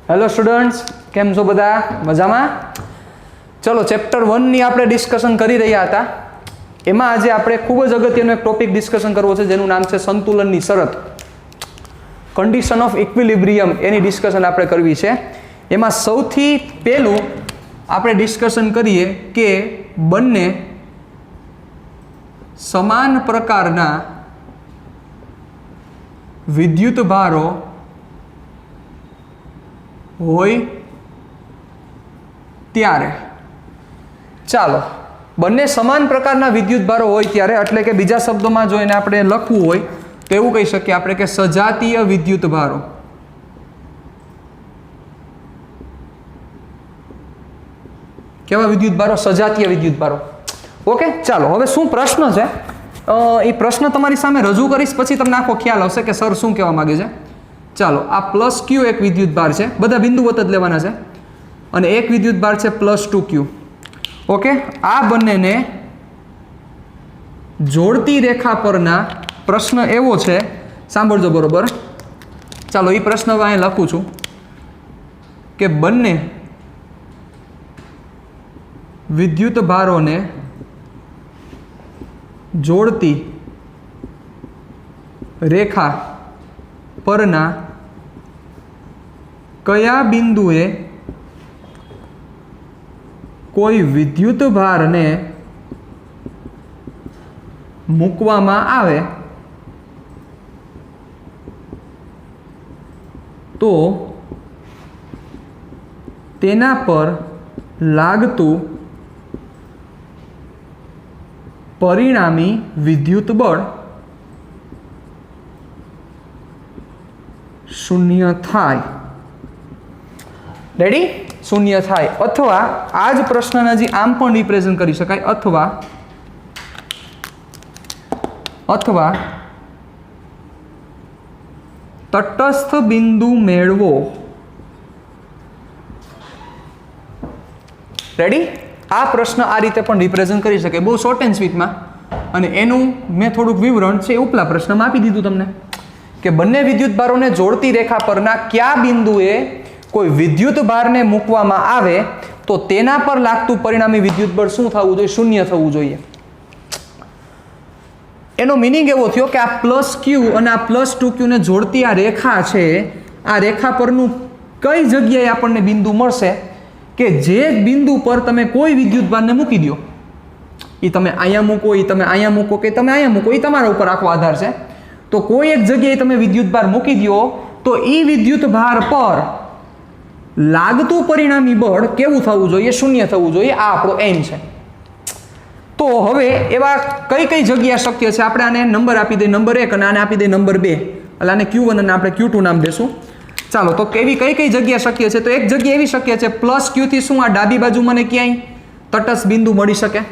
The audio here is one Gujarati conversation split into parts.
हेलो स्टूडेंट्स, केम छो बधा? मजामां? चलो चैप्टर 1 ની આપણે ડિસ્કશન કરી રહ્યા હતા. એમાં આજે આપણે ખૂબ જ અગત્યનો એક ટોપિક ડિસ્કશન કરવો છે જેનું નામ છે સંતુલનની શરત, condition of equilibrium. Any discussion આપણે કરવી છે. એમાં સૌથી પહેલું આપણે ડિસ્કશન કરીએ કે બંને સમાન પ્રકારના વિદ્યુત ભારો હોય ત્યારે, ચાલો બંને સમાન પ્રકારના વિદ્યુત ભારો હોય ત્યારે, એટલે કે બીજા શબ્દોમાં જો એને આપણે લખવું હોય તો એવું કહી શકીએ આપણે કે સજાતીય વિદ્યુત ભારો. કેવા વિદ્યુત ભારો? સજાતીય વિદ્યુત ભારો. ઓકે, ચાલો હવે શું પ્રશ્ન છે એ પ્રશ્ન તમારી સામે રજૂ કરીશ, પછી તમને આખો ખ્યાલ આવશે કે સર શું કહેવા માંગે છે. ચાલો, આ પ્લસ ક્યુ એક વિદ્યુત ભાર છે, બધા બિંદુવત જ લેવાના છે, અને એક વિદ્યુત ભાર છે પ્લસ 2q. ઓકે, આ બંનેને જોડતી રેખા પરના પ્રશ્ન એવો છે, સાંભળજો બરોબર. ચાલો એ પ્રશ્ન હવે અહીં લખું છું કે બંને વિદ્યુત ભારોને જોડતી રેખા પરના કયા બિંદુએ કોઈ વિદ્યુત ભારને મૂકવામાં આવે તો તેના પર લાગતું પરિણામી વિદ્યુત બળ શૂન્ય થાય. રેડી? શૂન્ય થાય. અથવા આ જ પ્રશ્નને હજી આમ પણ રિપ્રેઝન્ટ કરી શકાય, અથવા તટસ્થ બિંદુ મેળવો. રેડી? આ પ્રશ્ન આ રીતે પણ રિપ્રેઝન્ટ કરી શકાય, બહુ શોર્ટ એન્ડ સ્વીટમાં. અને એનું મેં થોડુંક વિવરણ છે ઉપલા પ્રશ્નમાં આપી દીધું તમને, કે બંને વિદ્યુત ભારોને જોડતી રેખા પરના કયા બિંદુએ કોઈ વિદ્યુત ભારને મૂકવામાં આવે તો તેના પર લાગતું પરિણામી વિદ્યુત બળ શું થવું જોઈએ? શૂન્ય થવું જોઈએ. એનો મિનિંગ એવો થયો કે આ પ્લસ ક્યુ અને આ પ્લસ 2q ને જોડતી આ રેખા છે, આ રેખા પરનું કઈ જગ્યાએ આપણને બિંદુ મળશે કે જે બિંદુ પર તમે કોઈ વિદ્યુત ભારને મૂકી દો, એ તમે અહીંયા મૂકો, એ તમે અહીંયા મૂકો, કે તમે અહીંયા મૂકો, એ તમારા ઉપર આખો આધાર છે. તો કોઈ એક જગ્યાએ તમે વિદ્યુત ભાર મૂકી દો તો એ વિદ્યુત ભાર પર લાગતું પરિણામી બળ કેવું થવું જોઈએ? શૂન્ય થવું જોઈએ. આ આપણો એમ છે. તો હવે એવા કઈ કઈ જગ્યા શક્ય છે? આપણે આને નંબર આપી દઈએ, નંબર 1, અને આને આપી દઈએ નંબર 2, એટલે આને Q1 અને આપણે Q2 નામ દેશું. ચાલો, તો કેવી કઈ કઈ જગ્યા શક્ય છે? તો એક જગ્યા એવી શક્ય છે, પ્લસ Q થી શું આ ડાબી બાજુ મને ક્યાંય તટસ્થ બિંદુ મળી શકે,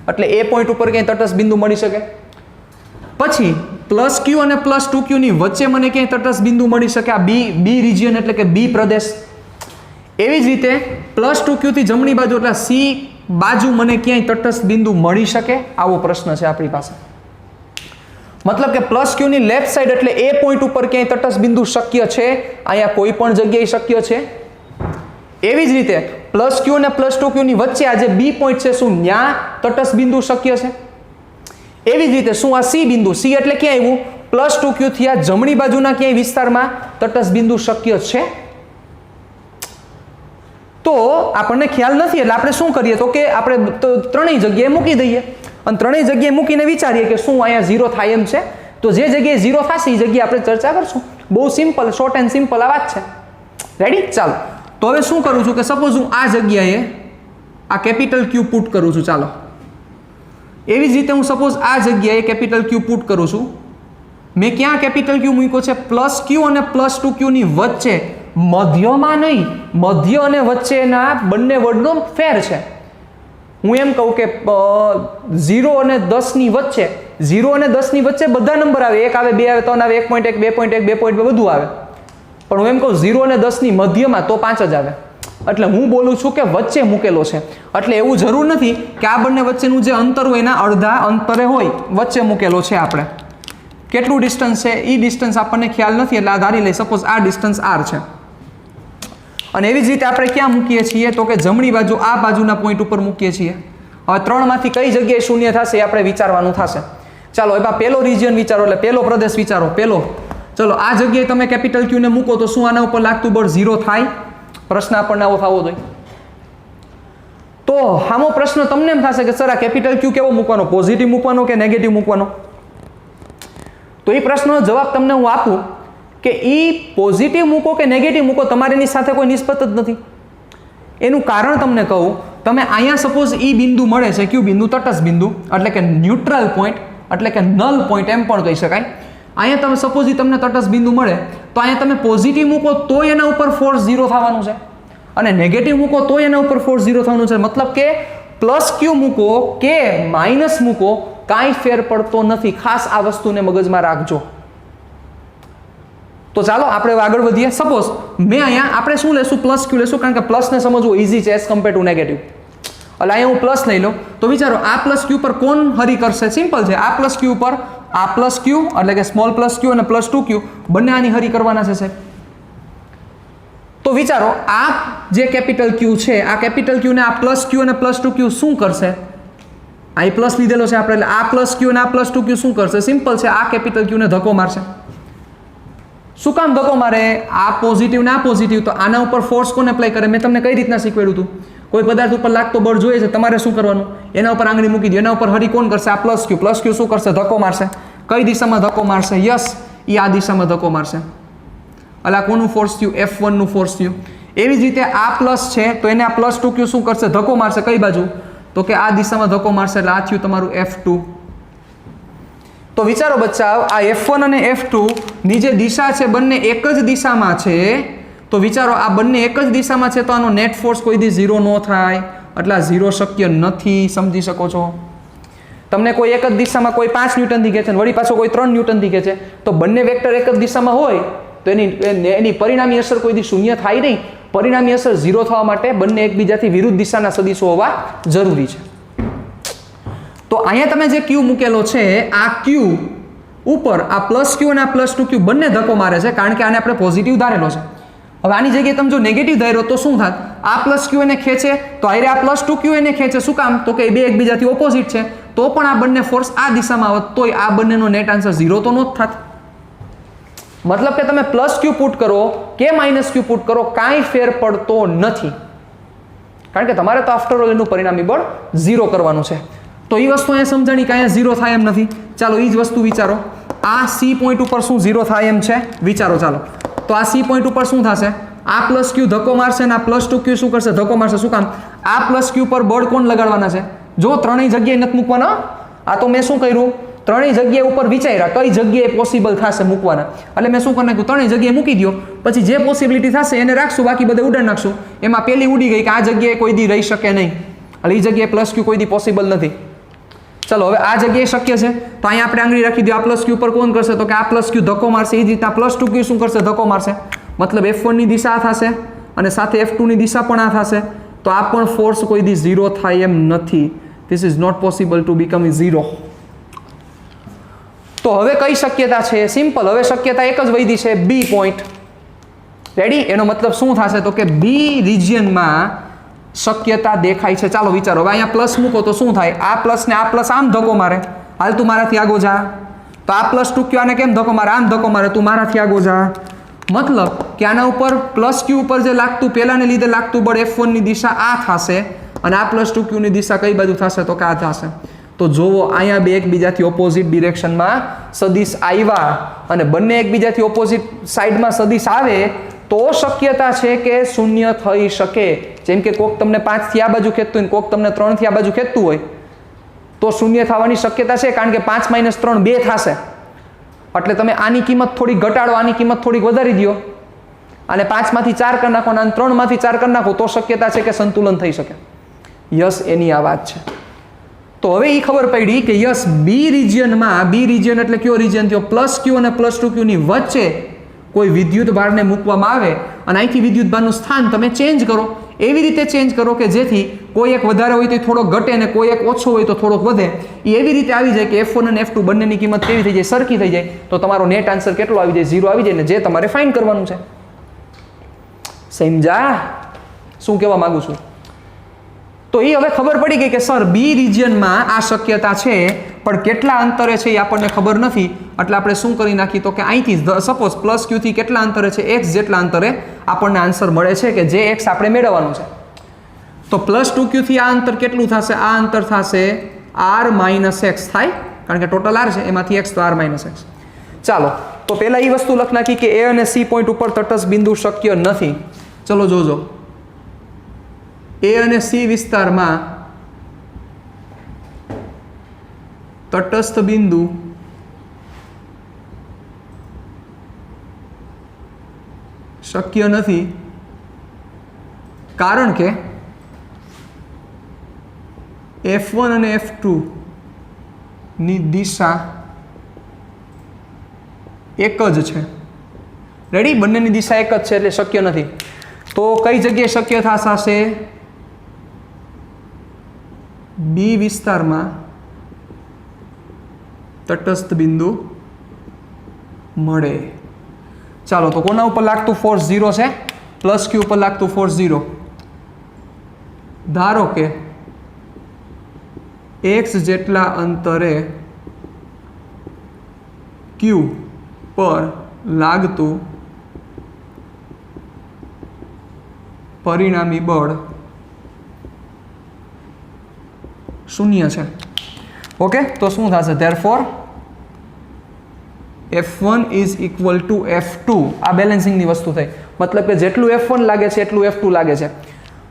એટલે એ પોઈન્ટ ઉપર ક્યાંય તટસ્થ બિંદુ મળી શકે. પછી પ્લસ Q અને પ્લસ 2Q ની વચ્ચે મને ક્યાંય તટસ્થ બિંદુ મળી શકે, આ બી રિજિયન એટલે કે બી પ્રદેશ. એવી જ રીતે પ્લસ 2Q થી જમણી બાજુ એટલે સી બાજુ મને ક્યાંય તટસ્થ બિંદુ મળી શકે. આવો પ્રશ્ન છે આપણી પાસે. મતલબ કે પ્લસ Q ની લેફ્ટ સાઈડ એટલે એ પોઈન્ટ ઉપર ક્યાંય તટસ્થ બિંદુ શક્ય છે, અહીંયા કોઈ પણ જગ્યાએ શક્ય છે. એવી જ રીતે પ્લસ Q અને પ્લસ 2Q ની વચ્ચે આ જે બી પોઈન્ટ છે, શું ત્યાં તટસ્થ બિંદુ શક્ય છે? એવી જ રીતે શું આ સી બિંદુ, સી એટલે ક્યાં આવ્યું? પ્લસ 2Q થી આ જમણી બાજુના ક્યાંય વિસ્તારમાં તટસ્થ બિંદુ શક્ય છે? તો આપણને ખ્યાલ નથી, એટલે આપણે શું કરીએ તો કે આપણે તો ત્રણેય જગ્યાએ મૂકી દઈએ, અને ત્રણેય જગ્યાએ મૂકીને વિચારીએ કે શું અહીંયા 0 થાય એમ છે. તો જે જગ્યાએ 0 થશે એ જગ્યાએ આપણે ચર્ચા કરશું. બહુ સિમ્પલ, શોર્ટ એન્ડ સિમ્પલ આ વાત છે. રેડી? ચાલો, તો હવે શું કરું છું કે સપોઝ હું આ જગ્યાએ આ કેપિટલ Q પુટ કરું છું. ચાલો, એવી જ રીતે હું સપોઝ આ જગ્યાએ કેપિટલ Q પુટ કરું છું. મેં ક્યાં કેપિટલ Q મૂક્યો છે? પ્લસ Q અને પ્લસ 2Q ની વચ્ચે, મધ્યમાં નહીં, મધ્ય અને વચ્ચેના બંને વર્ડનો ફેર છે. હું એમ કહું કે 0 અને 10 ની વચ્ચે, 0 અને 10 ની વચ્ચે બધા નંબર આવે, 1 આવે, 2 આવે, 3 આવે, 1.1, 2.1, 2.2 બધું આવે. પણ હું એમ કહું 0 અને 10 ની મધ્યમાં તો 5 જ આવે. એટલે હું બોલું છું કે વચ્ચે મૂકેલો છે. એટલે એવું જરૂર નથી કે આ બંને વચ્ચેનું જે અંતર હોય એના અડધા અંતરે હોય, વચ્ચે મૂકેલો છે. આપણે કેટલું ડિસ્ટન્સ છે એ ડિસ્ટન્સ આપણને ખ્યાલ નથી, એટલે આ ધારી લઈ સપોઝ આ ડિસ્ટન્સ r છે. અને એવી જ રીતે આપણે ક્યાં મૂકીએ છીએ તો કે જમણી બાજુ આ બાજુના પોઈન્ટ ઉપર મૂકીએ છીએ. હવે 3માંથી કઈ જગ્યાએ શૂન્ય થશે એ આપણે વિચારવાનું થશે. ચાલો એમાં પહેલો રિજિયન વિચારો, એટલે પહેલો પ્રદેશ વિચારો. પહેલો ચલો આ જગ્યાએ તમે કેપિટલ ક્યુ ને મૂકો તો શું આના ઉપર લાગતું બળ 0 થાય? પ્રશ્ન આપણને આવો થવો જોઈએ. તો આમો પ્રશ્ન તમને એમ થશે કે સર આ કેપિટલ ક્યુ કેવો મૂકવાનો, પોઝિટિવ મૂકવાનો કે નેગેટિવ મૂકવાનો? તો એ પ્રશ્નનો જવાબ તમને હું આપું કે એ પોઝિટિવ મૂકો કે નેગેટિવ મૂકો તમારીની સાથે કોઈ નિસ્બત જ નથી. એનું કારણ તમને કહું, તમે અહીંયા સપોઝ ઈ બિંદુ મળે છે, કયું બિંદુ? તટસ્થ બિંદુ, એટલે કે ન્યુટ્રલ પોઈન્ટ, એટલે કે નલ પોઈન્ટ એમ પણ કહી શકાય. અહીંયા તમે સપોઝ તમને તટસ્થ બિંદુ મળે તો અહીંયા તમે પોઝિટિવ મૂકો તો એના ઉપર ફોર્સ 0 થવાનું છે અને નેગેટિવ મૂકો તો એના ઉપર ફોર્સ 0 થવાનું છે. મતલબ કે પ્લસ ક્યુ મૂકો કે માઇનસ મૂકો કાંઈ ફેર પડતો નથી. ખાસ આ વસ્તુને મગજમાં રાખજો. તો ચાલો આપણે આગળ વધીએ. સપોઝ મેં અહીંયા આપણે શું લેશું? પ્લસ ક્યુ લેશું, કારણ કે પ્લસને સમજવું ઇઝી છે એઝ કમ્પેર ટુ નેગેટિવ. એટલે અહીંયા હું પ્લસ લઈ લઉં તો વિચારો આ પ્લસ ક્યુ પર કોણ હરી કરશે? સિમ્પલ છે. આ પ્લસ ક્યુ પર આ પ્લસ ક્યુ એટલે કે સ્મોલ પ્લસ ક્યુ અને પ્લસ 2q બંને આની હરી કરવાના છે સાહેબ. તો વિચારો આ જે કેપિટલ ક્યુ છે, આ કેપિટલ ક્યુ ને આ પ્લસ ક્યુ અને પ્લસ 2q શું કરશે? અહીં પ્લસ લીધેલો છે આપણે, એટલે આ પ્લસ ક્યુ અને આ પ્લસ 2q શું કરશે? સિમ્પલ છે, આ કેપિટલ ક્યુ ને ધક્કો મારશે. શું કામ ધક્કો મારે? આ પોઝિટિવ ને આ પોઝિટિવ, તો આના ઉપર ફોર્સ કોને એપ્લાય કરે? મેં તમને કઈ રીતના શીખવાડ્યું હતું? કોઈ પદાર્થ ઉપર લાગતો બળ જોઈએ છે, તમારે શું કરવાનું? એના ઉપર આંગળી મૂકી દો, એના ઉપર હરી કોણ કરશે? આ પ્લસ ક્યુ શું કરશે? ધક્કો મારશે. કઈ દિશામાં ધક્કો મારશે? યસ, એ આ દિશામાં ધક્કો મારશે. એટલે આ કોનું ફોર્સ થયું? F1 નું ફોર્સ થયું. એવી જ રીતે આ પ્લસ છે તો એને આ પ્લસ 2q શું કરશે? ધક્કો મારશે. કઈ બાજુ? તો કે આ દિશામાં ધક્કો મારશે, એટલે આ થયું તમારું F2. તો વિચારો બચ્ચા, આ F1 અને F2 ની જે દિશા છે બંને એક જ દિશામાં છે. તો વિચારો આ બંને એક જ દિશામાં છે તો આનો નેટ ફોર્સ કોઈ દી 0 ન થાય, એટલે આ 0 શક્ય નથી. સમજી શકો છો? તમને કોઈ એક જ દિશામાં કોઈ 5 ન્યૂટનથી ખેંચે વળી પાછો કોઈ 3 ન્યૂટનથી ખેંચે તો બંને વેક્ટર એક જ દિશામાં હોય તો એની પરિણામી અસર કોઈ દી શૂન્ય થાય નહીં. પરિણામી અસર 0 થવા માટે બંને એકબીજાથી વિરુદ્ધ દિશાના સદિશો હોવા જરૂરી છે. તો અહીંયા તમે જે ક્યુ મૂકેલો છે, આ ક્યુ ઉપર આ પ્લસ ક્યુ અને આ પ્લસ 2q બંને ધક્કો મારે છે, કારણ કે આને આપણે પોઝિટિવ ધારેલો છે. હવે આની જગ્યાએ તમે જો નેગેટિવ ધાર્યો તો શું થાત? આ પ્લસ ક્યુ એને ખેંચે તો આરે આ પ્લસ 2q એને ખેંચે. શું કામ? તો કે બે એકબીજાથી ઓપોઝિટ છે, તો પણ આ બંને ફોર્સ આ દિશામાં આવત તોય આ બંનેનો નેટ આન્સર 0 તો નો જ થાત. મતલબ કે તમે પ્લસ ક્યુ પુટ કરો કે માઇનસ ક્યુ પુટ કરો કાંઈ ફેર પડતો નથી, કારણ કે તમારે તો આફ્ટર ઓલ એનું પરિણામી બળ 0 કરવાનું છે. તો એ વસ્તુ અહીંયા સમજાણી કે અહીંયા 0 થાય એમ નથી. ચાલો એ જ વસ્તુ વિચારો, આ સી પોઈન્ટ ઉપર શું 0 થાય એમ છે? વિચારો. ચાલો તો આ સી પોઈન્ટ ઉપર શું થશે? આ પ્લસ ક્યુ ધક્કો મારશે અને આ પ્લસ 2q શું કરશે? ધક્કો મારશે. શું કામ? આ પ્લસ ક્યુ પર બળ કોણ લગાડવાના છે? જો ત્રણેય જગ્યાએ નથી મૂકવાના. આ તો મેં શું કર્યું? ત્રણેય જગ્યાએ ઉપર વિચાર્યા કઈ જગ્યાએ પોસિબલ થશે મૂકવાના, એટલે મેં શું કરી નાખ્યું? ત્રણેય જગ્યાએ મૂકી દો, પછી જે પોસિબિલિટી થશે એને રાખશું, બાકી બધે ઉડાડ નાખશું. એમાં પેલી ઉડી ગઈ કે આ જગ્યાએ કોઈ દી રહી શકે નહીં, એટલે એ જગ્યાએ પ્લસ ક્યુ કોઈ દી પોસિબલ નથી. ચલો હવે આ જગ્યાએ શક્ય છે તો અહીંયા આપણે આંગળી રાખી દો. આ પ્લસ ક્યુ પર કોણ કરશે? તો કે આ પ્લસ ક્યુ ધક્કો મારશે. એ જ રીતના પ્લસ 2q શું કરશે? ધક્કો મારશે. મતલબ F1 ની દિશા આ થશે અને સાથે F2 ની દિશા પણ આ થશે, તો આ પણ ફોર્સ કોઈ દી 0 થાય એમ નથી. This is not possible to become 0. તો હવે કઈ શક્યતા છે? સિમ્પલ. હવે શક્યતા એક જ વધી છે, બી પોઈન્ટ. રેડી? એનો મતલબ શું થશે? તો કે બી રિજિયનમાં શક્યતા દેખાય છે. ચાલો વિચારો, હવે અહીંયા પ્લસ મૂકો તો શું થાય? આ પ્લસ ને આ પ્લસ આમ ધક્કો મારે, હાલ તું મારાથી આગો જા. તો આ પ્લસ 2q આને કેમ ધક્કો મારે? આમ ધક્કો મારે, તું મારાથી આગો જા. મતલબ કે આના ઉપર પ્લસ ક્યુ ઉપર જે લાગતું પહેલાને લીધે લાગતું બળ F1 ની દિશા આ થશે અને આ પ્લસ 2q ની દિશા કઈ બાજુ થશે? તો કે આ થશે. તો જોવો અહીંયા બે એકબીજાથી ઓપોઝિટ ડિરેક્શનમાં સદિશ આવ્યા અને બંને એકબીજાથી ઓપોઝિટ સાઈડમાં સદિશ આવે તો શક્યતા છે કે શૂન્ય થઈ શકે. જેમ કે કોક તમને 5 થી આ બાજુ ખેંચતું હોય, કોક તમને 3 થી આ બાજુ ખેંચતું હોય, તો શૂન્ય થવાની શક્યતા છે, કારણ કે 5 - 3 2 થશે. એટલે તમે આની કિંમત થોડી ઘટાડો, આની કિંમત થોડી વધારી દો અને 5 માંથી 4 કરી નાખો અને 3 માંથી 4 કરી નાખો તો શક્યતા છે કે સંતુલન થઈ શકે. યસ, એની આ વાત છે. તો હવે એ ખબર પડી કે યસ, બી રિજિયનમાં, બી રિજિયન એટલે કયો રિજિયન થયો? પ્લસ ક્યુ અને પ્લસ 2q ની વચ્ચે કોઈ વિદ્યુત ભારને મૂકવામાં આવે અને અહીંથી વિદ્યુત ભારનું સ્થાન તમે ચેન્જ કરો. એવી રીતે ચેન્જ કરો કે જેથી કોઈ એક વધારે હોય તો થોડોક ઘટે અને કોઈ એક ઓછો હોય તો થોડોક વધે. એ એવી રીતે આવી જાય કે F1 અને F2 બંનેની કિંમત કેવી થઈ જાય? સરખી થઈ જાય. તો તમારો નેટ આન્સર કેટલો આવી જાય? 0 આવી જાય ને, જે તમારે ફાઇન્ડ કરવાનું છે. સમજા શું કહેવા માંગુ છું? તો એ હવે ખબર પડી ગઈ કે સર બી રિજિયનમાં આ શક્યતા છે, પણ કેટલા અંતરે છે એ આપણને ખબર નથી. એટલે આપણે શું કરી નાખી તો કે અહીંથી સપોઝ પ્લસ ક્યુથી કેટલા અંતરે છે, એક્સ જેટલા અંતરે આપણને આન્સર મળે છે કે જે એક્સ આપણે મેળવવાનું છે. તો પ્લસ 2q થી આ અંતર કેટલું થશે? આ અંતર થશે r માઇનસ એક્સ થાય, કારણ કે ટોટલ r છે એમાંથી x તો r માઇનસ એક્સ. ચાલો તો પહેલાં એ વસ્તુ લખ નાખી કે એ અને સી પોઈન્ટ ઉપર તટસ્થ બિંદુ શક્ય નથી. ચલો જોજો, એ અને સી વિસ્તારમાં તટસ્થ બિંદુ શક્ય નથી, કારણ કે F1 અને F2 ની દિશા એક જ છે. રેડી? બંનેની દિશા એક જ છે એટલે શક્ય નથી. તો કઈ જગ્યાએ શક્ય થશે? બી વિસ્તારમાં તટસ્થ બિંદુ મળે. ચાલો તો કોના ઉપર લાગતું ફોર્સ 0 છે? પ્લસ ક્યુ ઉપર લાગતું ફોર્સ 0. ધારો કે x જેટલા અંતરે ક્યુ પર લાગતું પરિણામી બળ 0 છે. ઓકે, તો શું થશે? Therefore F1 is equal two F2. આ બેલેન્સિંગની વસ્તુ થઈ, મતલબ કે જેટલું F1 લાગે છે એટલું F2 લાગે છે.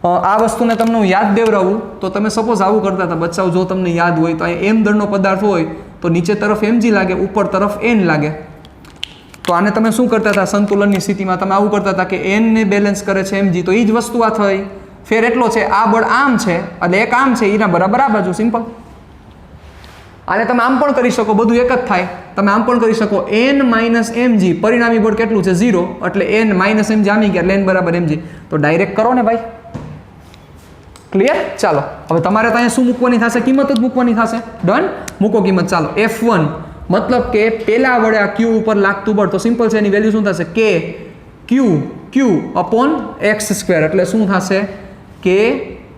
આ વસ્તુને તમને હું યાદ દેવડાવું તો તમે સપોઝ આવું કરતા હતા બચ્ચાઓ, જો તમને યાદ હોય તો અહીં m દળનો પદાર્થ હોય તો નીચે તરફ mg લાગે, ઉપર તરફ n લાગે. તો આને તમે શું કરતા હતા? સંતુલનની સ્થિતિમાં તમે આવું કરતા હતા કે n ને બેલેન્સ કરે છે mg. તો એ જ વસ્તુ આ થઈ. ફેર એટલો છે, આ બળ આમ છે એટલે એક આમ છે, એના બરાબર આ બાજુ. સિમ્પલ. આને તમે આમ પણ કરી શકો, બધું એક જ થાય. તમે આમ પણ કરી શકો n માઇનસ mg, પરિણામી બળ કેટલું છે? 0, એટલે n માઇનસ mg આમી ગયા એટલે n બરાબર mg. તો ડાયરેક્ટ કરો ને ભાઈ. ક્લિયર? ચાલો હવે તમારે ત્યાં શું મૂકવાની થશે? કિંમત જ મૂકવાની થશે. ડન? મૂકો કિંમત. ચાલો F1 મતલબ કે પેલા વડે આ ક્યુ ઉપર લાગતું બળ, તો સિમ્પલ છે, એની વેલ્યુ શું થશે? કે ક્યુ અપોન એક્સ સ્ક્વેર. એટલે શું થશે? કે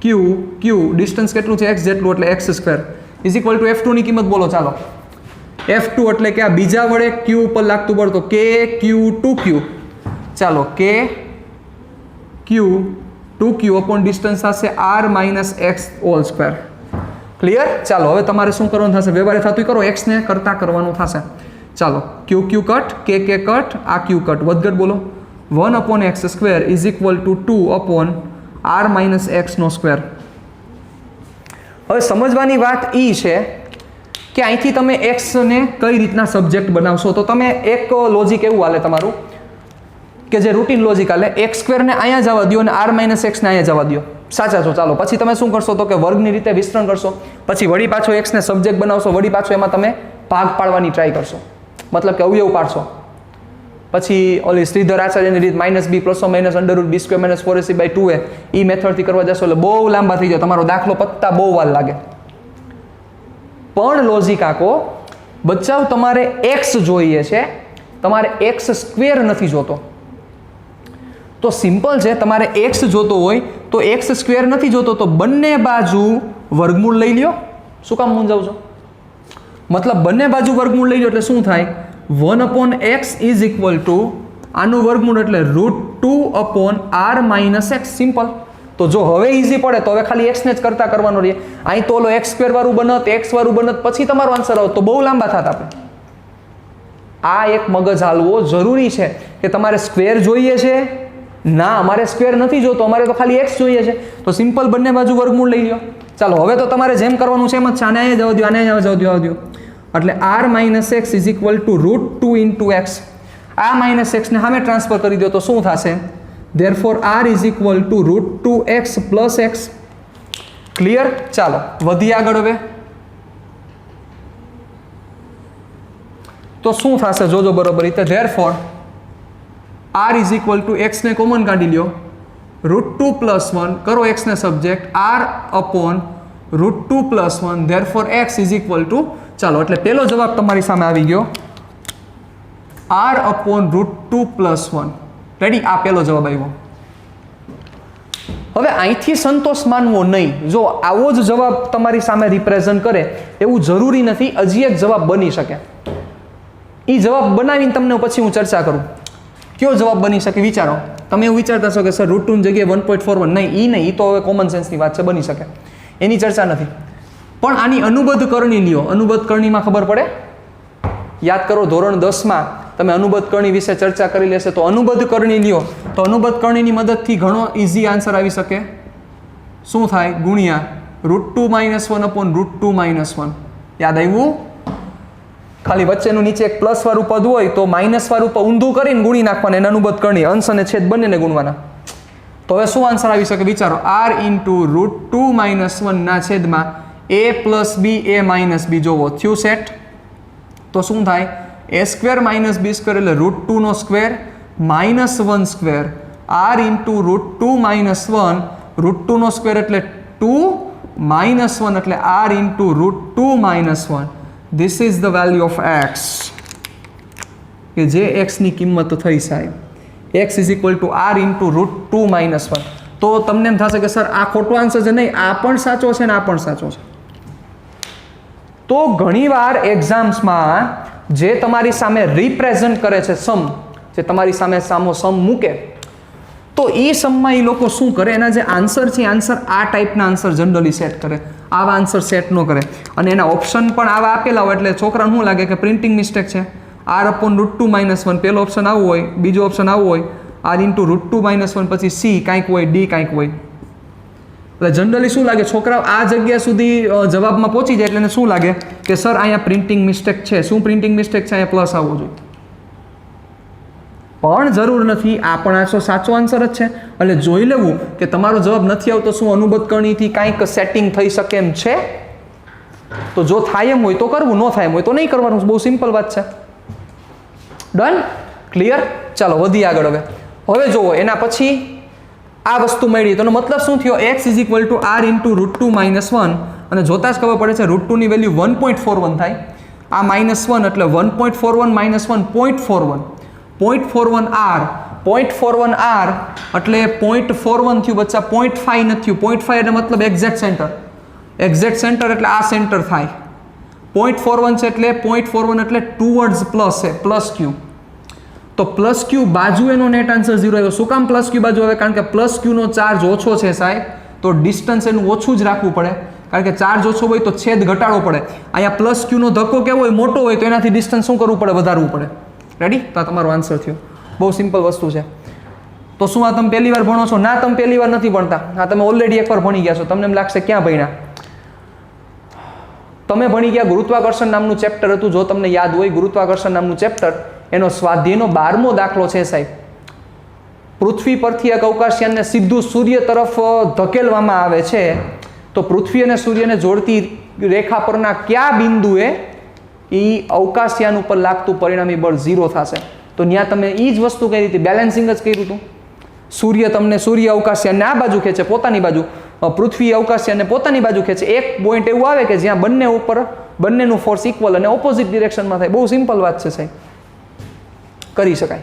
ક્યુ ડિસ્ટન્સ કેટલું છે? એક્સ જેટલું, એટલે x square is equal two F2 ની કિંમત બોલો. ચાલો F2 એટલે કે આ બીજા વડે ક્યુ ઉપર લાગતું બળ, તો કે ક્યુ 2q. ચાલો કે ક્યુ 2q અપોન ડિસ્ટન્સ થશે r minus x whole square. Clear? ચાલો હવે તમારે શું કરવાનું થશે? વ્યવહારે થતું કરો, x ને કરતા કરવાનું થશે. ચાલો ક્યુ કટ, કે કટ, આ ક્યુ કટ, વધઘટ બોલો. 1 upon X square is equal to 2 upon r minus એક્સનો સ્ક્વેર. હવે સમજવાની વાત એ છે કે અહીંથી તમે એક્સને કઈ રીતના સબ્જેક્ટ બનાવશો. તો તમે એક લોજિક એવું હાલે તમારું કે જે રૂટીન લોજિક હાલે, એક્સ સ્ક્વેરને અહીંયા જવા દો અને r માઇનસ એક્સને અહીંયા જવા દો. સાચા છો? ચાલો પછી તમે શું કરશો? તો કે વર્ગની રીતે વિસ્તરણ કરશો, પછી વળી પાછો એક્સને સબ્જેક્ટ બનાવશો, વળી પાછો એમાં તમે ભાગ પાડવાની ટ્રાય કરશો, મતલબ કે અવયવ પાડશો. પછી ઓલી શ્રીધર આચાર્યની રીત -b ± √b² - 4ac/2a એ મેથડથી કરવા જશો એટલે બહુ લાંબા થઈ જાય, તમારો દાખલો પત્તા બહુ વાર લાગે. પણ લોજિક આખો બચ્ચાઓ, તમારે એક્સ જોઈએ છે, તમારે એક્સ સ્ક્વેર નથી જોતો. તો સિમ્પલ છે, તમારે એક્સ જોતો હોય તો એક્સ સ્ક્વેર નથી જોતો, તો બંને બાજુ વર્ગમૂળ લઈ લ્યો. શું કામ મૂંઝાવ છો? મતલબ બંને બાજુ વર્ગમૂળ લઈ લો એટલે શું થાય? 1 upon x is equal two આનું વર્ગમૂળ એટલે √2 upon r minus x. Simple. તો જો હવે ઇઝી પડે તો હવે ખાલી એક્સને જ કરતા કરવાનો રહે. અહીં તો ઓલો એક્સ સ્ક્વેર વાળું બનત, એક્સ વાળું બનત, પછી તમારો આન્સર આવત તો બહુ લાંબા થાત. આપણે આ એક મગજ હાલવો જરૂરી છે કે તમારે સ્ક્વેર જોઈએ છે. ના, અમારે સ્ક્વેર નથી જોતો, અમારે તો ખાલી એક્સ જોઈએ છે. તો સિમ્પલ બંને બાજુ વર્ગમૂળ લઈ લો. ચાલો હવે તો તમારે જેમ કરવાનું છે એમ જ છે. આને અહીંયા જવા દો, આને અહીંયા જવા દો. એટલે r minus x is equal to √2 into x. આ માઇનસ એક્સને સામે ટ્રાન્સફર કરી દો તો શું થશે? Therefore r is equal two √2x plus x. Clear? ચાલો વધીએ આગળ. હવે તો શું થશે જોજો બરોબર રીતે. Therefore r is equal to એક્સને કોમન કાઢી લ્યો, √2 + 1 કરો એક્સને subject, r upon √2 + 1. Therefore x is equal to, ચાલો એટલે પહેલો જવાબ તમારી સામે આવી ગયો, r અપોન √2 + 1. રેડી? આ પહેલો જવાબ આવ્યો. હવે અહીંથી સંતોષ માનવો નહીં. જો આવો જ જવાબ તમારી સામે રિપ્રેઝન્ટ કરે એવું જરૂરી નથી, હજી એક જવાબ બની શકે. એ જવાબ બનાવીને તમને પછી હું ચર્ચા કરું. કયો જવાબ બની શકે વિચારો. તમે એવું વિચારતા છો કે સર રૂટ 2 જગ્યાએ 1.41 નહીં, એ નહીં, એ તો હવે કોમન સેન્સની વાત છે, બની શકે, એની ચર્ચા નથી. પણ આની અનુબદ્ધ કરણી લ્યો. અનુબદ્ધ કરણીમાં ખબર પડે, યાદ કરો ધોરણ 10માં તમે અનુબદ્ધ કરણી વિશે ચર્ચા કરી લેશે. તો અનુબદ્ધ કરણી લ્યો તો અનુબદ્ધ કરણીની મદદથી ઘણો ઇઝી આન્સર આવી શકે. શું થાય? ગુણ્યા √2 - 1 upon √2 - 1. યાદ આવ્યું? ખાલી વચ્ચેનું નીચે એક પ્લસ વાળું પદ હોય તો માઇનસ વાળું પદ ઊંધું કરીને ગુણી નાખવાના, એને અનુબદ્ધ કરણી, અંશ અને છેદ બંનેને ગુણવાના. તો હવે શું આન્સર આવી શકે વિચારો? r × √2 - 1 ના છેદમાં a + b a - b. જોવો થયું સેટ. તો શું થાય? a² - b² એટલે √2 નો સ્ક્વેર -1 સ્ક્વેર r × √2 - 1, √2 નો સ્ક્વેર એટલે 2 -1 એટલે r × √2 - 1. This is the value of x, કે જે x ની કિંમત થઈ સાહેબ. x = r × √2 - 1. તો તમને એમ થશે કે સર આ ખોટો આન્સર છે. નહીં, આ પણ સાચો છે ને આ પણ સાચો છે. તો ઘણીવાર એક્ઝામ્સમાં જે તમારી સામે રિપ્રેઝન્ટ કરે છે સમ, જે તમારી સામે સામો સમ મૂકે, તો એ સમમાં એ લોકો શું કરે, એના જે આન્સર છે આન્સર આ ટાઈપના આન્સર જનરલી સેટ કરે, આવા આન્સર સેટ ન કરે. અને એના ઓપ્શન પણ આવા આપેલા હોય એટલે છોકરાને શું લાગે કે પ્રિન્ટિંગ મિસ્ટેક છે. r/√2 - 1 પહેલો ઓપ્શન આવો હોય, બીજો ઓપ્શન આવો હોય, r × √2 - 1 પછી c કાંઈક હોય, d કાંઈક હોય. એટલે જનરલી શું લાગે, છોકરાઓ આ જગ્યા સુધી જવાબમાં પહોંચી જાય એટલે એને શું લાગે કે સર અહીંયા પ્રિન્ટિંગ મિસ્ટેક છે. શું પ્રિન્ટિંગ મિસ્ટેક છે? અહીંયા પ્લસ આવવો જોઈએ. પણ જરૂર નથી, આ પણ આ સાચો આન્સર જ છે. એટલે જોઈ લેવું કે તમારો જવાબ નથી આવતો, શું અનુબદ્ધ કરણીથી કાંઈક સેટિંગ થઈ શકે એમ છે. તો જો થાય એમ હોય તો કરવું, ન થાય એમ હોય તો નહીં કરવાનું. બહુ સિમ્પલ વાત છે. ડન? ક્લિયર? ચાલો વધીએ આગળ. હવે જુઓ, એના પછી આ વસ્તુ મળી તો એનો મતલબ શું થયો? x = r × √2 - 1. અને જોતા જ ખબર પડે છે √2 ની વેલ્યુ 1.41 થાય. આ -1 એટલે 1.41 - 1 0.41. 0.41 r 0.41 r એટલે 0.41 થયું બચ્ચા, 0.5 નથી થયું. 0.5 એટલે મતલબ એક્ઝેક્ટ સેન્ટર. એક્ઝેક્ટ સેન્ટર એટલે આ સેન્ટર થાય. 0.41 છે એટલે 0.41 એટલે ટુવર્ડ્સ પ્લસ છે, પ્લસ q. તો પ્લસ q બાજુ એનો નેટ આન્સર 0 આવ્યો. શું કામ પ્લસ q બાજુ આવે? કારણ કે પ્લસ q નો ચાર્જ ઓછો છે સાહેબ, તો ડિસ્ટન્સ એનું ઓછું જ રાખવું પડે. કારણ કે ચાર્જ ઓછો હોય તો છેદ ઘટાડવો પડે. અહીંયા પ્લસ q નો ધક્કો કેવો હોય? મોટો હોય, તો એનાથી ડિસ્ટન્સ શું કરવું પડે? વધારવું પડે. રેડી? તો આ તમારો આન્સર થયો. બહુ સિમ્પલ વસ્તુ છે. તો શું આ તમે પહેલી વાર ભણો છો? ના, તમે પહેલી વાર નથી ભણતા. આ તમે ઓલરેડી એકવાર ભણી ગયા છો. તમને એમ લાગશે ક્યાં ભણ્યા? તમે ભણી ગયા ગુરુત્વાકર્ષણ નામનું ચેપ્ટર હતું. જો તમને યાદ હોય, ગુરુત્વાકર્ષણ નામનું ચેપ્ટર, એનો સ્વાધ્યાયનો 12મો દાખલો છે સાહેબ. પૃથ્વી પરથી એક અવકાશયાનને સીધું સૂર્ય તરફ ધકેલવામાં આવે છે, તો પૃથ્વી અને સૂર્યને જોડતી રેખા પરના કયા બિંદુએ એ અવકાશયાન ઉપર લાગતું પરિણામી બળ 0 થશે? તો ત્યાં તમે એ જ વસ્તુ કઈ રીતે બેલેન્સિંગ જ કર્યું હતું. સૂર્ય અવકાશયાનને આ બાજુ ખેંચે પોતાની બાજુ, પૃથ્વી અવકાશયાનને પોતાની બાજુ ખેંચે. એક પોઈન્ટ એવું આવે કે જ્યાં બંને ઉપર બંનેનું ફોર્સ ઇક્વલ અને ઓપોઝિટ ડિરેક્શનમાં થાય. બહુ સિમ્પલ વાત છે સાહેબ, કરી શકાય.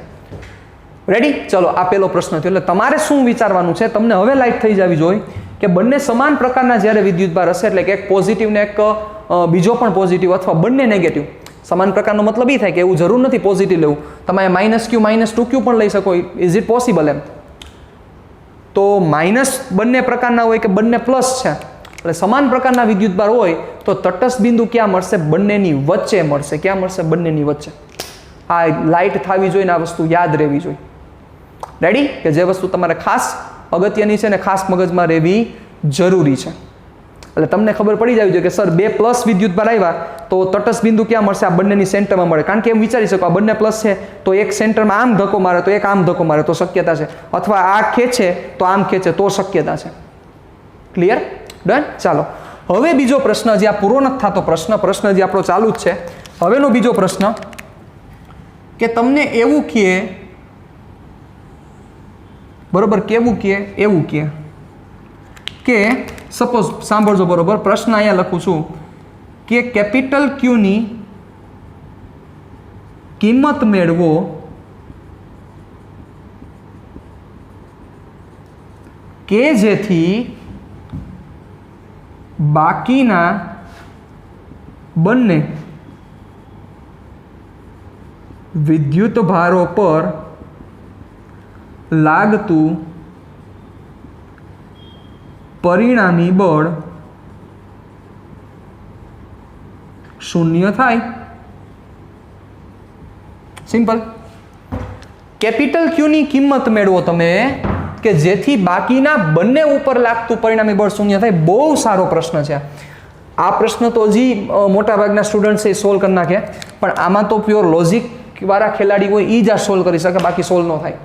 રેડી? ચલો, આ પહેલો પ્રશ્ન થયો. એટલે તમારે શું વિચારવાનું છે, તમને હવે લાઈટ થઈ જવી જોઈએ કે બંને સમાન પ્રકારના જ્યારે વિદ્યુતભાર હશે, એટલે કે એક પોઝિટિવ ને એક બીજો પણ પોઝિટિવ અથવા બંને નેગેટિવ. સમાન પ્રકારનો મતલબ એ થાય કે એવું જરૂર નથી પોઝિટિવ લેવું. તમે -q -2q પણ લઈ શકો. ઇઝ ઇટ પોસિબલ એમ? તો માઇનસ બંને પ્રકારના હોય કે બંને પ્લસ છે, એટલે સમાન પ્રકારના વિદ્યુતભાર હોય તો તટસ્થ બિંદુ ક્યાં મળશે? બંનેની વચ્ચે મળશે. ક્યાં મળશે? બંનેની વચ્ચે. આ લાઇટ થવી જોઈએ ને આ વસ્તુ યાદ રહેવી જોઈએ. રેડી? કે જે વસ્તુ તમારે ખાસ અગત્યની છે ને ખાસ મગજમાં રહેવી જરૂરી છે. એટલે તમને ખબર પડી જવી જોઈએ કે સર બે પ્લસ વિદ્યુતભાર આવ્યા તો તટસ્થ બિંદુ ક્યાં મળશે? આ બંનેની સેન્ટરમાં મળે. કારણ કે એમ વિચારી શકો આ બંને પ્લસ છે તો એક સેન્ટરમાં આમ ધક્કો મારે તો એક આમ ધક્કો મારે તો શક્યતા છે, અથવા આ ખેંચે તો આમ ખેંચે તો શક્યતા છે. ક્લિયર? ડન? ચાલો, હવે બીજો પ્રશ્ન, જે આ પૂરો નથી થતો પ્રશ્ન જે આપણો ચાલુ જ છે. હવેનો બીજો પ્રશ્ન કે તમને એવું કહે, બરોબર, કેવું કહે? એવું કહે કે સપોઝ સાંભળજો બરોબર, પ્રશ્ન અહીંયા લખું છું કે કેપિટલ ક્યુની કિંમત મેળવો કે જેથી બાકીના બંને વિદ્યુત ભારો પર લાગતું પરિણામી બળ શૂન્ય થાય. સિમ્પલ. કેપિટલ ક્યુની કિંમત મેળવો તમે કે જેથી બાકીના બંને ઉપર લાગતું પરિણામી બળ શૂન્ય થાય. બહુ સારો પ્રશ્ન છે આ પ્રશ્ન. તો હજી મોટાભાગના સ્ટુડન્ટ્સે સોલ્વ કરી નાખે, પણ આમાં તો પ્યોર લોજિક વાળા ખેલાડી હોય એ જ આ સોલ્વ કરી શકે, બાકી સોલ્વ ન થાય.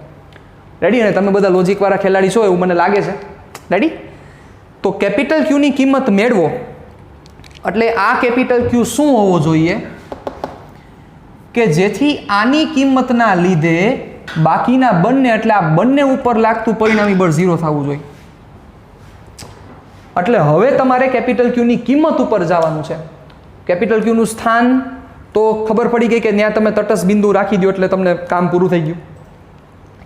રેડી? અને તમે બધા લોજિક વાળા ખેલાડી છો એવું મને લાગે છે. રેડી? તો કેપિટલ ક્યુની કિંમત મેળવો એટલે આ કેપિટલ ક્યુ શું હોવો જોઈએ કે જેથી આની કિંમતના લીધે બાકીના બંને એટલે આ બંને ઉપર લાગતું પરિણામી બળ 0 થવું જોઈએ. એટલે હવે તમારે કેપિટલ ક્યુની કિંમત ઉપર જવાનું છે. કેપિટલ ક્યુનું સ્થાન તો ખબર પડી ગઈ કે ત્યાં તમે તટસ્થ બિંદુ રાખી દો એટલે તમને કામ પૂરું થઈ ગયું.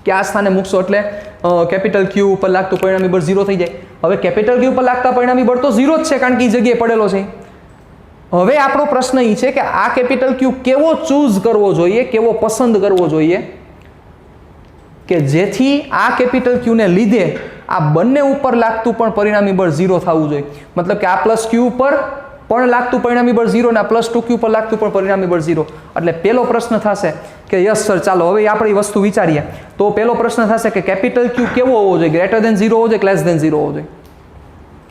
કે આ સ્થાને મૂકશો એટલે કેપિટલ ક્યુ ઉપર લાગતું પરિણામી બળ 0 થઈ જાય. હવે કેપિટલ ક્યુ ઉપર લાગતા પરિણામી બળ તો 0 જ છે કારણ કે એ જગ્યાએ પડેલો છે. હવે આપણો પ્રશ્ન એ છે કે આ કેપિટલ ક્યુ કેવો ચૂઝ કરવો જોઈએ, કેવો પસંદ કરવો જોઈએ કે જેથી આ કેપિટલ ક્યુને લીધે આ બંને ઉપર લાગતું પણ પરિણામી બળ 0 થવું જોઈએ. મતલબ કે આ પ્લસ ક્યુ ઉપર પણ લાગતું પરિણામી બળ 0 અને આ પ્લસ 2 ક્યુ પર લાગતું પણ પરિણામી બળ 0. એટલે પહેલો પ્રશ્ન થશે કે યસ સર, ચાલો હવે આપણી વસ્તુ વિચારીએ. તો પહેલો પ્રશ્ન થશે કે કેપિટલ ક્યુ કેવો હોવો જોઈએ? ગ્રેટર દેન 0 હોવો જોઈએ, લેસ દેન 0 હોવો જોઈએ?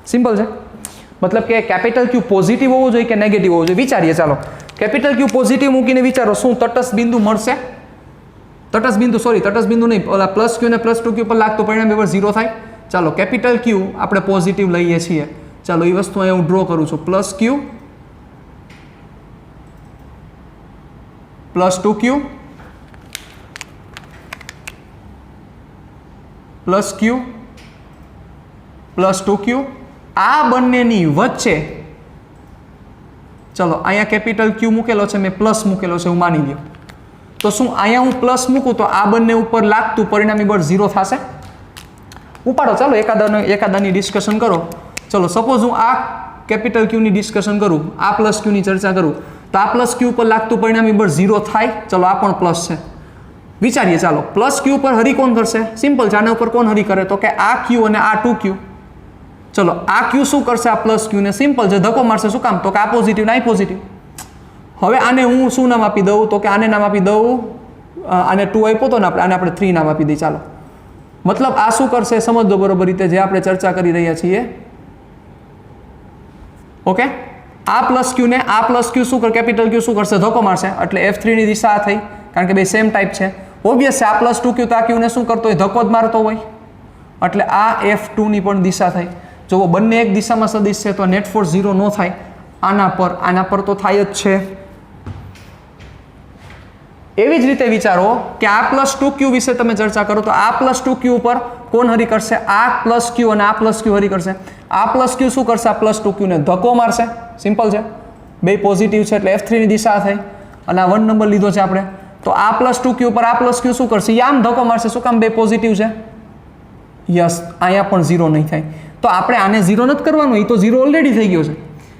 સિમ્પલ છે. મતલબ કે કેપિટલ ક્યુ પોઝિટિવ હોવો જોઈએ કે નેગેટિવ હોવો જોઈએ? વિચારીએ. ચાલો કેપિટલ ક્યુ પોઝિટિવ મૂકીને વિચારો, શું તટસ્થ બિંદુ મળશે? તટસ્થ બિંદુ નહીં, ઓલા પ્લસ ક્યુ ને પ્લસ 2 ક્યુ પર લાગતું પરિણામી બળ 0 થાય. ચાલો કેપિટલ ક્યુ આપણે પોઝિટિવ લઈએ છીએ. ચાલો એ વસ્તુ અહીંયા હું ડ્રો કરું છું. પ્લસ ક્યુ પ્લસ 2 ક્યુ પ્લસ ક્યુ પ્લસ 2 ક્યુ આ બંનેની વચ્ચે ચલો અહીંયા કેપિટલ ક્યુ મૂકેલો છે, મેં પ્લસ મૂકેલો છે એવું માની લ્યો. તો શું અહીંયા હું પ્લસ મૂકું તો આ બંને ઉપર લાગતું પરિણામી બળ 0 થશે? ઉપાડો. ચાલો એકાદાની ડિસ્કશન કરો. ચલો સપોઝ હું આ કેપિટલ ક્યુની ડિસ્કશન કરું, આ પ્લસ ક્યુની ચર્ચા કરું, તો આ પ્લસ ક્યુ પર લાગતું પરિણામી બળ 0 થાય. ચલો આ પણ પ્લસ છે. વિચારીએ. ચાલો પ્લસ ક્યુ પર હરી કોણ કરશે? સિમ્પલ છે. આના ઉપર કોણ હરી કરે? તો કે આ ક્યુ અને આ 2 ક્યુ. ચલો આ ક્યુ શું કરશે? આ પ્લસ ક્યુ ને સિમ્પલ છે ધક્કો મારશે. શું કામ? તો કે આ પોઝિટિવ ને આ પોઝિટિવ. હવે આને હું શું નામ આપી દઉં? તો કે આને નામ આપી દઉં, આને 2 આપ્યો તો ને આપણે, આને આપણે 3 નામ આપી દઈએ. ચાલો મતલબ આ શું કરશે સમજો બરોબર રીતે, જે આપણે ચર્ચા કરી રહ્યા છીએ. ઓકે, આ પ્લસ ક્યુ ને આ પ્લસ ક્યુ શું કરે? કેપિટલ ક્યુ શું કરશે? ધક્કો મારશે. એટલે F3 ની દિશા થઈ, કારણ કે બે સેમ ટાઈપ છે. ઓબ્વિયસ છે આ પ્લસ 2 ક્યુ તો આ ક્યુને શું કરતો હોય? ધક્કો જ મારતો હોય. એટલે આ F2 ની પણ દિશા થઈ. જો બંને એક દિશામાં સદિશ છે તો નેટ ફોર્સ 0 ન થાય. આના પર તો થાય જ છે. એવી જ રીતે વિચારો કે આ પ્લસ 2 ક્યુ વિશે તમે ચર્ચા કરો તો આ પ્લસ 2 ક્યુ ઉપર કોણ હરી કરશે? આ પ્લસ ક્યુ અને આ પ્લસ ક્યુ હરી કરશે. આ પ્લસ ક્યુ શું કરશે? આ પ્લસ 2 ક્યુ ને ધક્કો મારશે. સિમ્પલ છે. બે પોઝિટિવ છે એટલે F3 ની દિશા થઈ અને આ 1 નંબર લીધો છે આપણે. તો આ પ્લસ 2 ક્યુ પર આ પ્લસ ક્યુ શું કરશે? આમ ધક્કો મારશે. શું કામ? બે પોઝિટિવ છે. યસ, અહીંયા પણ 0 નહીં થાય. તો આપણે આને 0 નથી કરવાનું, એ તો 0 ઓલરેડી થઈ ગયો છે.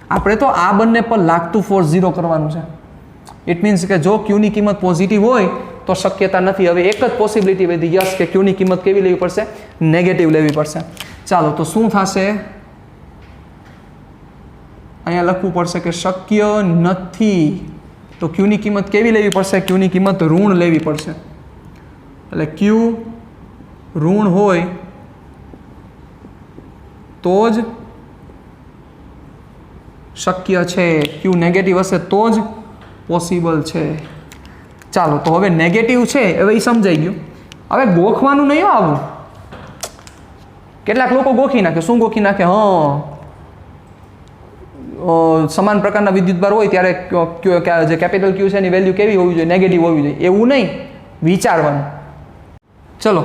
આપણે તો આ બંને પર લાગતું ફોર્સ 0 કરવાનું છે. ઇટ મીન્સ કે જો ક્યુની કિંમત પોઝિટિવ હોય તો શક્યતા નથી. હવે એક જ પોસિબિલિટી વધી યસ કે ક્યુની કિંમત કેવી લેવી પડશે? નેગેટિવ લેવી પડશે. ચાલો તો શું થશે? અહીંયા લખવું પડશે કે શક્ય નથી. તો ક્યુની કિંમત કેવી લેવી પડશે? ક્યુની કિંમત ઋણ લેવી પડશે. એટલે ક્યુ ઋણ હોય તો જ શક્ય છે, ક્યુ નેગેટિવ હશે તો જ પોસિબલ છે. ચાલો તો હવે નેગેટિવ છે હવે એ સમજાઈ ગયું. હવે ગોખવાનું નહીં આવું. કેટલાક લોકો ગોખી નાખે. શું ગોખી નાખે? સમાન પ્રકારના વિદ્યુતભાર હોય ત્યારે જે કેપિટલ ક્યુ છે એની વેલ્યુ કેવી હોવી જોઈએ? નેગેટિવ હોવી જોઈએ. એવું નહીં, વિચારવાનું. ચલો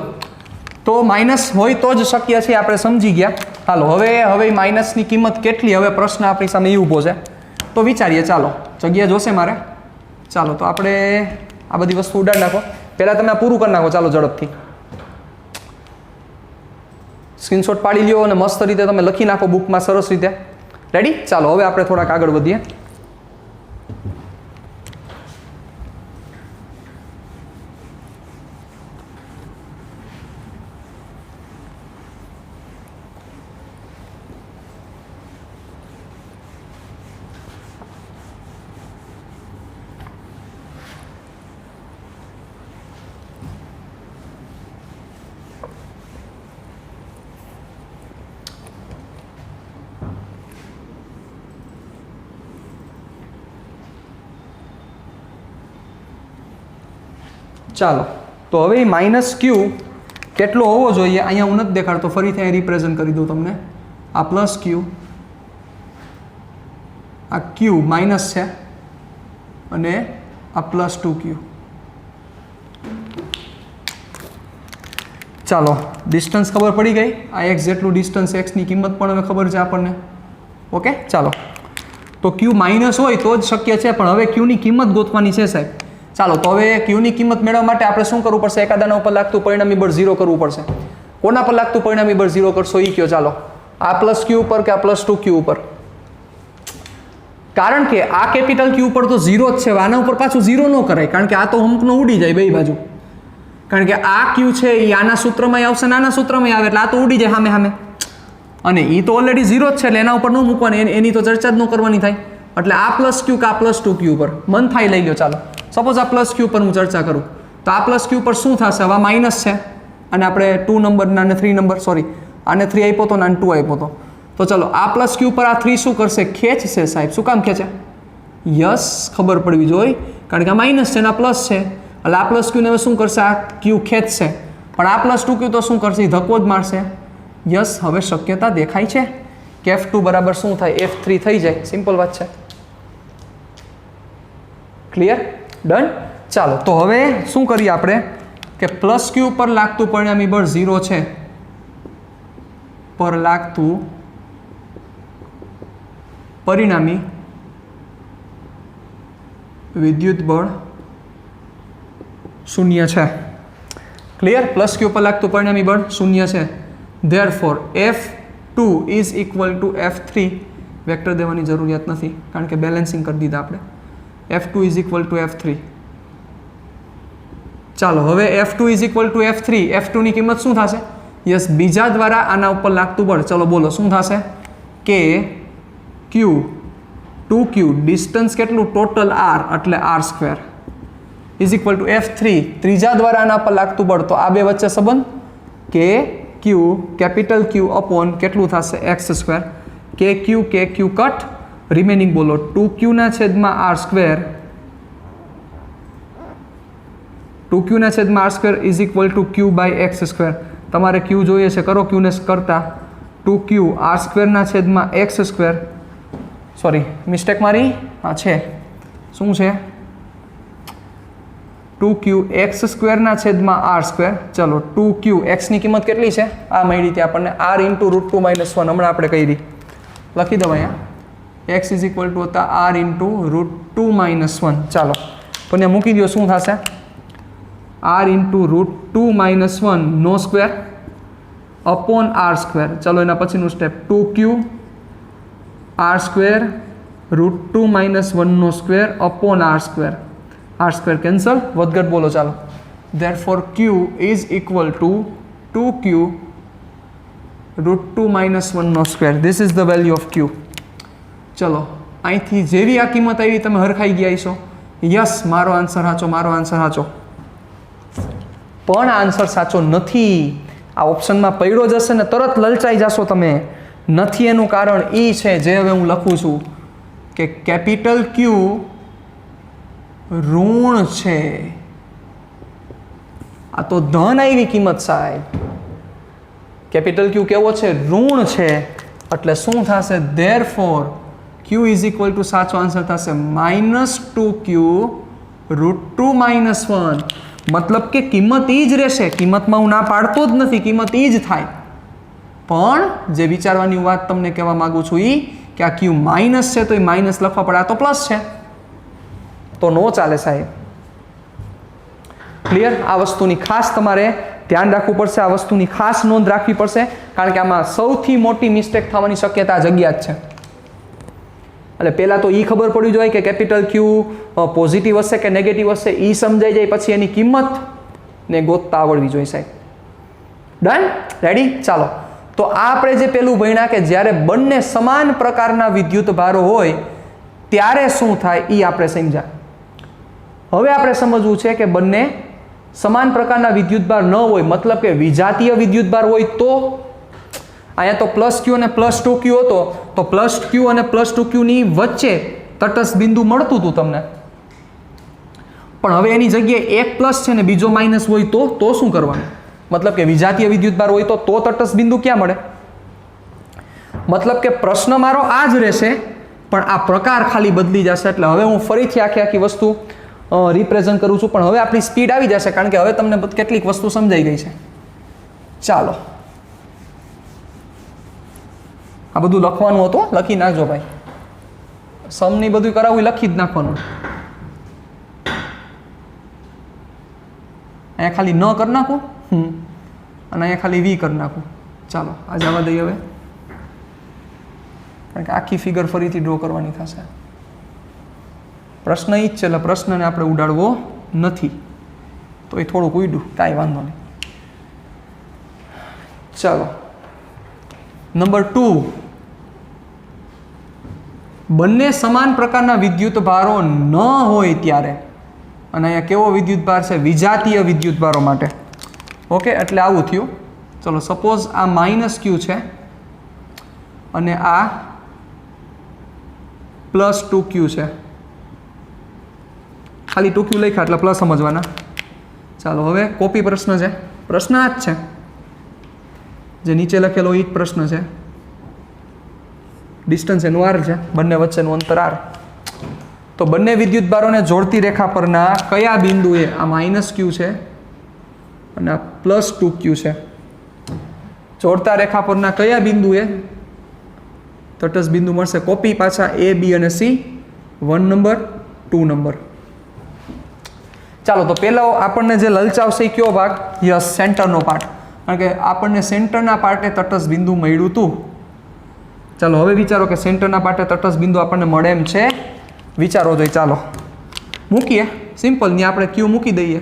તો માઇનસ હોય તો જ શક્ય છે આપણે સમજી ગયા. હાલો હવે માઇનસની કિંમત કેટલી? હવે પ્રશ્ન આપણી સામે એ ઊભો છે. તો વિચારીએ. ચાલો જગ્યા જોશે મારે. ચાલો તો આપણે આ બધી વસ્તુ ઉડાડી નાખો. પહેલાં તમે આ પૂરું કરી નાખો. ચાલો ઝડપથી. સ્ક્રીનશોટ પાડી લ્યો અને મસ્ત રીતે તમે લખી નાખો બુકમાં સરસ રીતે. રેડી? ચાલો હવે આપણે થોડાક આગળ વધીએ. ચાલો તો હવે માઇનસ ક્યુ કેટલો હોવો જોઈએ અહીંયા હું નથી દેખાડતો, ફરીથી અહીં રિપ્રેઝન્ટ કરી દઉં તમને. આ પ્લસ ક્યુ, આ ક્યુ માઇનસ છે અને આ પ્લસ 2q. ચાલો ડિસ્ટન્સ ખબર પડી ગઈ. આ એક્સ જેટલું ડિસ્ટન્સ, એક્સની કિંમત પણ હવે ખબર છે આપણને. ઓકે ચાલો તો ક્યુ માઇનસ હોય તો જ શક્ય છે, પણ હવે ક્યુની કિંમત ગોતવાની છે સાહેબ. ચાલો તો હવે ક્યુની કિંમત મેળવવા માટે આપણે શું કરવું પડશે? એકાદાના ઉપર લાગતું પરિણામી બળ 0 કરવું પડશે. કોના પર લાગતું પરિણામી બળ 0 કરશો એ કયો? ચાલો આ પ્લસ ક્યુ ઉપર કે આ પ્લસ 2q ઉપર? કારણ કે આ કેપિટલ ક્યુ ઉપર તો 0 જ છે, આના ઉપર પાછું 0 ન કરાય, કારણ કે આ તો હમકનો ઉડી જાય બે બાજુ. કારણ કે આ ક્યુ છે એ આના સૂત્રમાં આવશે ને આના સૂત્રમાં આવે, એટલે આ તો ઉડી જાય સામે સામે, અને એ તો ઓલરેડી 0 જ છે, એટલે એના ઉપર ન મૂકવાની, એની તો ચર્ચા જ ન કરવાની થાય. એટલે આ પ્લસ ક્યુ કે આ પ્લસ 2q ઉપર મન થાય લઈ લો. ચાલો સપોઝ આ પ્લસ ક્યુ પર હું ચર્ચા કરું તો આ પ્લસ ક્યુ પર શું થશે? હવે માઇનસ છે અને આપણે 2 નંબરના અને 3 નંબર, સોરી આને 3 આપ્યો હતો ને આને 2 આપ્યો હતો. તો ચલો આ પ્લસ ક્યુ પર આ 3 શું કરશે? ખેંચશે સાહેબ. શું કામ ખેંચે? યસ, ખબર પડવી જોઈએ, કારણ કે આ માઇનસ છે ને આ પ્લસ છે, એટલે આ પ્લસ ક્યુને હવે શું કરશે? આ ક્યુ ખેંચશે. પણ આ પ્લસ 2q તો શું કરશે? ધક્કો જ મારશે. યસ, હવે શક્યતા દેખાય છે કે F2 બરાબર શું થાય? F3 થઈ જાય. સિમ્પલ વાત છે. ક્લિયર? ડન. ચાલો તો હવે શું કરીએ આપણે કે પ્લસ ક્યુ પર લાગતું પરિણામી બળ 0 છે, પર લાગતું પરિણામી વિદ્યુત બળ 0 છે. ક્લિયર? પ્લસ ક્યુ પર લાગતું પરિણામી બળ 0 છે. Therefore F2 is equal two F3. Vector દેવાની જરૂરિયાત નથી કારણ કે બેલેન્સિંગ કરી દીધા આપણે. F2 is equal two F3. ચાલો હવે F2 is equal two F3. F2 ની કિંમત શું થશે? યસ, બીજા દ્વારા આના ઉપર લાગતું બળ. ચલો બોલો શું થશે? કે Q 2Q ડિસ્ટન્સ કેટલું? ટોટલ R એટલે R² is equal two F3. ત્રીજા દ્વારા આના પર લાગતું બળ, તો આ બે વચ્ચે સંબંધ કે Q કેપિટલ Q અપોન કેટલું થશે? x². કે Q કટ, રિમેનિંગ બોલો 2Q ના છેદમાં R², 2Q ના છેદમાં R² is equal to Q by x². તમારે Q જોઈએ છે, કરો Q ને કરતા 2Q R² ના છેદમાં x², સોરી મિસ્ટેક મારી, હા છે, શું છે? 2Q x² ના છેદમાં R². ચલો 2Q x ની કિંમત કેટલી છે? આ મળી હતી આપણને, R ઇન્ટુ √2 - 1 હમણાં આપણે કરી લખી દઉં અહીંયા. x ઇઝ ઇક્વલ ટુ હતા R ઇન્ટુ √2 - 1. ચાલો તો ત્યાં મૂકી દો. શું થશે? R ઇન્ટુ √2 - 1 નો સ્ક્વેર અપોન R². ચલો એના પછીનું સ્ટેપ 2Q R² √2 - 1 નો square upon R². R² cancel, વધઘટ બોલો. ચાલો therefore Q is equal to 2Q √2 - 1 નો square. This is the value of Q. ચલો અહીંથી જેવી આ કિંમત આવી તમે હરખાઈ ગયા છો. યસ, મારો આન્સર સાચો, મારો આન્સર સાચો. પણ આન્સર સાચો નથી. આ ઓપ્શનમાં પડ્યો જશે ને તરત લલચાઈ જશો તમે. નથી એનું કારણ એ છે જે હવે હું લખું છું કે કેપિટલ Q ઋણ છે. આ તો ધન આવી કિંમત સાહેબ. કેપિટલ Q કેવો છે? ઋણ છે. એટલે શું થશે? Therefore Q is equal two સાચો આન્સર થશે -2Q √2 - 1. મતલબ કે કિંમત એ જ રહેશે. કિંમતમાં હું ના પાડતો જ નથી, કિંમત એ જ થાય. પણ જે વિચારવાની વાત તમને કહેવા માંગુ છું એ કે આ Q માઇનસ છે તો એ માઇનસ લખવા પડે, આ તો પ્લસ છે, તો નો ચાલે સાહેબ. ક્લિયર? આ વસ્તુની ખાસ તમારે ધ્યાન રાખવું પડશે, આ વસ્તુની ખાસ નોંધ રાખવી પડશે, કારણ કે આમાં સૌથી મોટી મિસ્ટેક થવાની શક્યતા આ જગ્યા જ છે. એટલે પહેલાં તો એ ખબર પડવી જોઈએ કે કેપિટલ ક્યુ પોઝિટિવ હશે કે નેગેટિવ હશે, એ સમજાઈ જાય પછી એની કિંમત ને ગોતતા આવડવી જોઈએ સાહેબ. ડન? રેડી? ચાલો. તો આ આપણે જે પેલું ભણ્યા કે જ્યારે બંને સમાન પ્રકારના વિદ્યુત ભારો હોય ત્યારે શું થાય એ આપણે સમજ્યા. હવે આપણે સમજવું છે કે બંને સમાન પ્રકારના વિદ્યુત ભાર ન હોય, મતલબ કે વિજાતીય વિદ્યુત ભાર હોય તો અહીંયા તો +q અને +2q હતો, તો +q અને +2q ની વચ્ચે તટસ્થ બિંદુ મળતું હતું તમને. પણ હવે એની જગ્યાએ એક પ્લસ છે ને બીજો માઇનસ હોય તો શું કરવાનું? મતલબ કે વિજાતીય વિદ્યુત ભાર હોય તો તટસ્થ બિંદુ ક્યાં મળે? મતલબ કે પ્રશ્ન મારો આ જ રહેશે, પણ આ પ્રકાર ખાલી બદલી જશે. એટલે હવે હું ફરીથી આખી વસ્તુ રિપ્રેઝન્ટ કરું છું, પણ હવે આપણી સ્પીડ આવી જશે, કારણ કે હવે તમને કેટલીક વસ્તુ સમજાઈ ગઈ છે. ચાલો, આ બધું લખવાનું હતું, લખી નાખજો ભાઈ. સમની બધું કરાવવું લખી જ નાખવાનું. અહીંયા ખાલી ન કરી નાખું અને અહીંયા ખાલી વી કરી નાખું. ચાલો આ જવા દઈએ હવે, કારણ કે આખી ફિગર ફરીથી ડ્રો કરવાની થશે. પ્રશ્ન એ જ છે, એટલે પ્રશ્નને આપણે ઉડાડવો નથી, તો એ થોડુંક ઉડ્યું, કાંઈ વાંધો નહીં. ચાલો, નંબર 2, બંને સમાન પ્રકારના વિદ્યુત ભારો ન હોય ત્યારે, અને અહીંયા કેવો વિદ્યુત ભાર છે? વિજાતીય વિદ્યુત ભારો માટે. ઓકે, એટલે આવું થયું. ચલો, સપોઝ આ -q છે અને આ +2q છે. ખાલી 2q લખ્યા એટલે પ્લસ સમજવાના. ચાલો, હવે કોપી પ્રશ્ન છે, પ્રશ્ન આ જ છે જે નીચે લખેલો એ જ પ્રશ્ન છે. ડિસ્ટન્સ એનું r છે, બંને વચ્ચેનું અંતર r. તો બંને વિદ્યુત ભારોને જોડતી રેખા પરના કયા બિંદુએ આ -q છે અને આ +2q છે, જોડતા રેખા પરના કયા બિંદુએ તટસ્થ બિંદુ મળશે? કોપી પાછા A, B અને C, 1 નંબર 2 નંબર. ચાલો, તો પહેલો આપણને જે લલચાવશે એ કયો ભાગ? યસ, સેન્ટરનો પાર્ટ, કારણ કે આપણને સેન્ટરના પાર્ટે તટસ્થ બિંદુ મળ્યું હતું. ચાલો, હવે વિચારો કે સેન્ટરના પાર્ટે તટસ્થ બિંદુ આપણને મળે એમ છે? વિચારો જોઈએ. ચાલો મૂકીએ, સિમ્પલ, ને આપણે Q મૂકી દઈએ.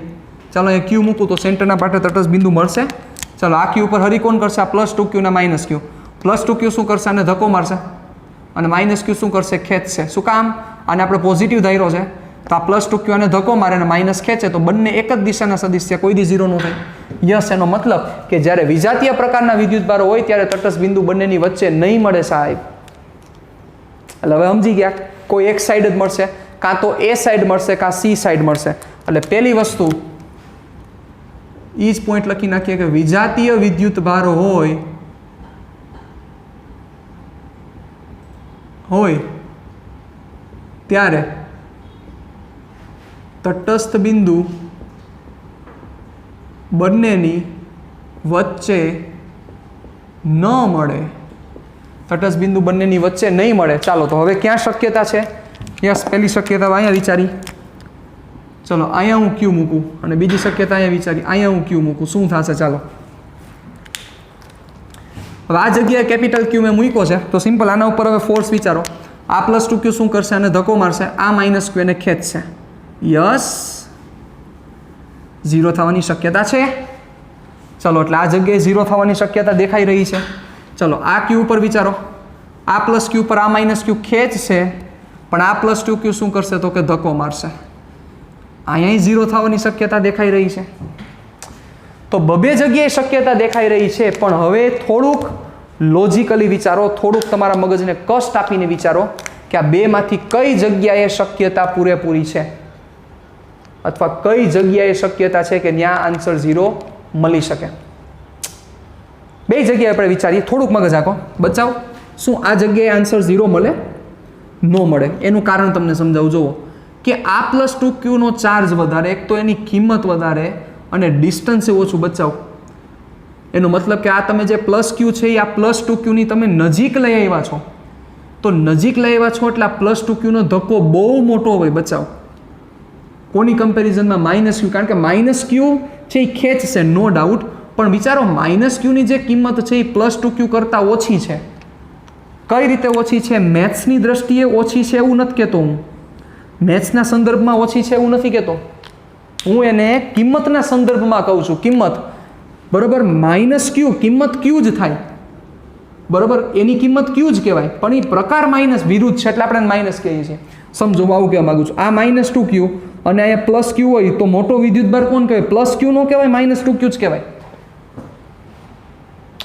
ચાલો, અહીંયા Q મૂકું તો સેન્ટરના પાર્ટે તટસ્થ બિંદુ મળશે. ચાલો, આ Q ઉપર હરી કોણ કરશે? આ +2q ને -q. +2q શું કરશે? આને ધક્કો મારશે, અને -q શું કરશે? ખેંચશે. શું કામ? આને આપણે પોઝિટિવ ધાર્યો છે, તો આ +2q આને ધક્કો મારે અને માઇનસ ખેંચે, તો બંને એક જ દિશાના સદિશ છે, કોઈ દી 0 ન થાય. યસ, એનો મતલબ કે જ્યારે વિજાતીય પ્રકારના વિદ્યુત ભારો હોય ત્યારે તટસ્થ બિંદુ બંનેની વચ્ચે નહીં મળે સાહેબ. એટલે હવે સમજી ગયા, કોઈ એક સાઈડ જ મળશે, કાં તો A સાઈડ મળશે કાં C સાઈડ મળશે. એટલે પહેલી વસ્તુ એ જ પોઈન્ટ લખી નાખીએ કે વિજાતીય વિદ્યુત ભારો હોય ત્યારે તટસ્થ બિંદુ બંનેની વચ્ચે ન મળે. તટસ્થ બિંદુ બંનેની વચ્ચે નહીં મળે. ચાલો, તો હવે ક્યાં શક્યતા છે? યસ, પહેલી શક્યતા અહીંયા વિચારી. ચલો, અહીંયા હું Q મૂકું, અને બીજી શક્યતા અહીંયા વિચારી, અહીંયા હું Q મૂકું. શું થશે? ચાલો, હવે આ જગ્યાએ કેપિટલ Q મેં મૂક્યો છે, તો સિમ્પલ આના ઉપર હવે ફોર્સ વિચારો. આ +2q શું કરશે? આને ધક્કો મારશે, આ -q એને ખેંચશે. યસ, 0 થવાની શક્યતા છે. ચલો, એટલે આ જગ્યાએ 0 થવાની શક્યતા દેખાઈ રહી છે. ચલો, આ Q ઉપર વિચારો. આ +q પર આ -q ખેંચશે, પણ આ +2q શું કરશે? તો કે ધક્કો મારશે. અહીંયા 0 થવાની શક્યતા દેખાઈ રહી છે. તો બબે જગ્યાએ શક્યતા દેખાઈ રહી છે, પણ હવે થોડુંક લોજિકલી વિચારો, થોડુંક તમારા મગજને કષ્ટ આપીને વિચારો કે આ બેમાંથી કઈ જગ્યાએ શક્યતા પૂરેપૂરી છે, અથવા કઈ જગ્યાએ શક્યતા છે કે ત્યાં આન્સર 0 મળી શકે. બે જગ્યાએ આપણે વિચારીએ, થોડુંક મગજ આંકો બચાવ. શું આ જગ્યાએ આન્સર 0 મળે? ન મળે. એનું કારણ તમને સમજાવું. જુઓ કે આ +2q નો ચાર્જ વધારે, એક તો એની કિંમત વધારે અને ડિસ્ટન્સ ઓછું. બચાવ, એનો મતલબ કે આ તમે જે +q છે એ આ +2q ની તમે નજીક લઈ આવ્યા છો, તો નજીક લઈ આવ્યા છો એટલે આ +2q નો ધક્કો બહુ મોટો હોય. બચાવ, કોની કમ્પેરિઝનમાં માઇનસ ક્યુ, કારણ કે માઇનસ ક્યુ છે એ ખેંચશે નો ડાઉટ, પણ વિચારો માઇનસ ક્યુની જે કિંમત છે એ +2q કરતાં ઓછી છે. કઈ રીતે ઓછી છે? મેથ્સની દ્રષ્ટિએ ઓછી છે એવું નથી કહેતો હું, મેથ્સના સંદર્ભમાં ઓછી છે એવું નથી કહેતો હું, એને કિંમતના સંદર્ભમાં કહું છું. કિંમત બરાબર, માઇનસ ક્યુ કિંમત ક્યુ જ થાય બરાબર, એની કિંમત ક્યુ જ કહેવાય, પણ એ પ્રકાર માઇનસ વિરુદ્ધ છે એટલે આપણે માઇનસ કહીએ છીએ. સમજો હું આવું કહેવા માગું છું, આ -2q અને અહીંયા +q હોય તો મોટો વિદ્યુતભાર કોણ કહેવાય? +q નો કહેવાય, -2q જ કહેવાય.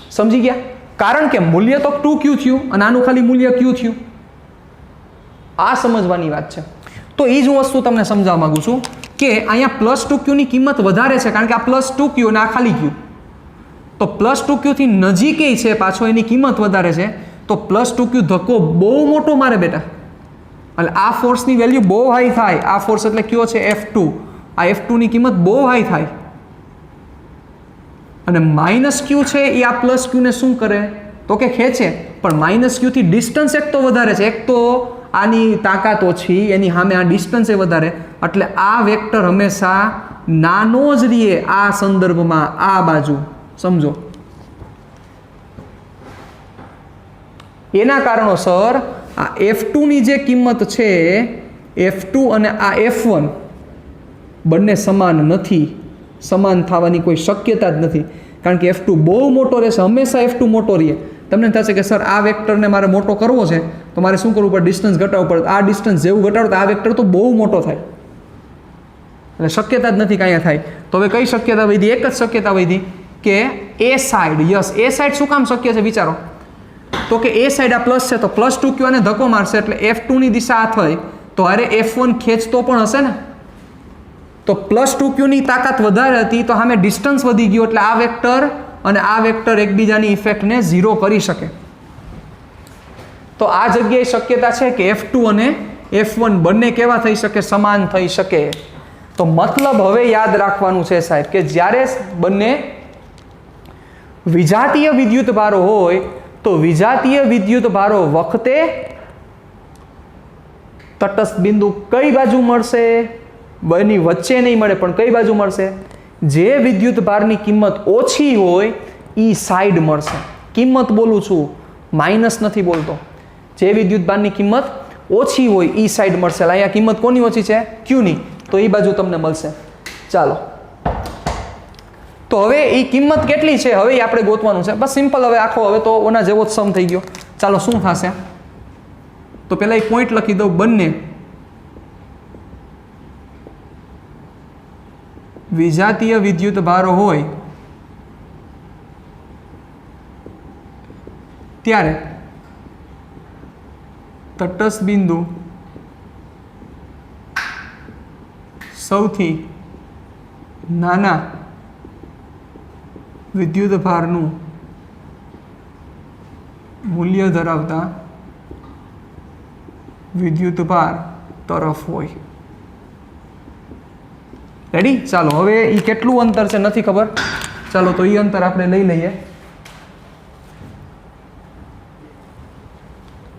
સમજી ગયા? કારણ કે મૂલ્ય તો 2q થયું અને આનું ખાલી મૂલ્ય q થયું. આ સમજવાની વાત છે. તો એ જ હું વસ્તુ તમને સમજાવવા માંગુ છું કે અહીંયા +2q ની કિંમત વધારે છે, કારણ કે આ +2q અને આ ખાલી q. તો +2q થી નજીકે છે પાછો, એની કિંમત વધારે છે, તો +2q ધક્કો બહુ મોટો મારે બેટા. એટલે આ ફોર્સની વેલ્યુ બહુ હાઈ થાય. આ ફોર્સ એટલે કયો છે? F2. આ F2 ની કિંમત બહુ હાઈ થાય. અને -q છે એ આ +q ને શું કરે? તો કે ખેંચે, પણ -q થી ડિસ્ટન્સ એક તો વધારે છે, એક તો આની તાકાત ઓછી, એની સામે આ ડિસ્ટન્સ એ વધારે, એટલે આ વેક્ટર હંમેશા નાનો જ રહે આ સંદર્ભમાં, આ બાજુ. સમજો, એના કારણોસર આ F2 ની જે કિંમત છે, F2 અને આ F1 બંને સમાન નથી, સમાન થવાની કોઈ શક્યતા જ નથી, કારણ કે F2 બહુ મોટો રહેશે, હંમેશા F2 મોટો રહે. તમને થશે કે સર આ વેક્ટરને મારે મોટો કરવો છે તો મારે શું કરવું પડે? ડિસ્ટન્સ ઘટાડવું પડે. આ ડિસ્ટન્સ જેવું ઘટાડો તો આ વેક્ટર તો બહુ મોટો થાય, એટલે શક્યતા જ નથી કાંઈ થાય. તો હવે કઈ શક્યતા વધી? એક જ શક્યતા વધી કે એ સાઈડ. યસ, એ સાઈડ શું કામ શક્ય છે વિચારો? તો કે એ સાઈડ આ પ્લસ છે તો +2q આને ધક્કો મારશે એટલે F2 ની દિશા આ થઈ તો અરે F1 ખેંચતો પણ હશે ને. તો +2q ની તાકાત વધારે હતી તો સામે ડિસ્ટન્સ વધી ગયો એટલે આ વેક્ટર અને આ વેક્ટર એકબીજાની ઇફેક્ટને 0 કરી શકે. તો આ જગ્યાએ શક્યતા છે કે F2 અને F1 બંને કેવા થઈ શકે? સમાન થઈ શકે. તો મતલબ હવે યાદ રાખવાનું છે સાહેબ કે જ્યારે બંને વિજાતીય વિદ્યુત ભારો હોય તો વિજાતીય વિદ્યુત ભારો વખતે તટસ્થ બિંદુ કઈ બાજુ મળશે? બંને વચ્ચે નહીં મળે, પણ કઈ બાજુ મળશે? જે વિદ્યુત ભારની કિંમત ઓછી હોય એ સાઈડ મળશે. કિંમત બોલું છું, માઇનસ નથી બોલતો. જે વિદ્યુત ભારની કિંમત ઓછી હોય એ સાઈડ મળશે. અહીંયા કિંમત કોની ઓછી છે? Q ની, તો એ બાજુ તમને મળશે. ચાલો, તો હવે એ કિંમત કેટલી છે હવે આપણે ગોતવાનું છે. બસ સિમ્પલ. હવે આખો હવે તો ઓના જેવો જ સમ થઈ ગયો. ચાલો, શું થશે? તો પહેલા એક પોઈન્ટ લખી દઉં. બંને વિજાતીય વિદ્યુત ભારો હોય ત્યારે તટસ્થ બિંદુ સૌથી નાના વિદ્યુત ભારનું મૂલ્ય ધરાવતા વિદ્યુત ભાર તરફ હોય. રેડી? ચાલો, હવે એ કેટલું અંતર છે નથી ખબર. ચાલો, તો એ અંતર આપણે લઈ લઈએ.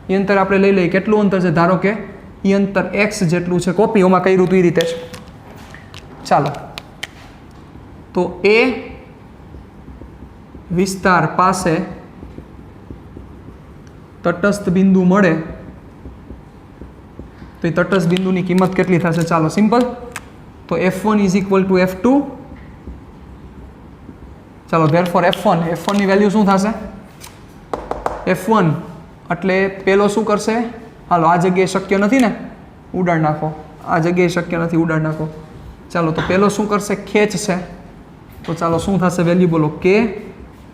એ અંતર આપણે લઈ લઈએ. કેટલું અંતર છે? ધારો કે એ અંતર x જેટલું છે. કોપી ઓમાં કર્યું હતું એ રીતે જ. ચાલો, તો એ વિસ્તાર પાસે તટસ્થ બિંદુ મળે તો એ તટસ્થ બિંદુની કિંમત કેટલી થશે? ચાલો, સિમ્પલ. તો F1 is equal two F2. ચાલો, ધેરફોર F1 ની વેલ્યુ શું થશે? F1 એટલે પેલો શું કરશે? હાલો, આ જગ્યાએ શક્ય નથી ને, ઉડાડ નાખો. આ જગ્યાએ શક્ય નથી, ઉડાડ નાખો. ચાલો, તો પેલો શું કરશે? ખેંચશે. તો ચાલો, શું થશે વેલ્યુ બોલો? કે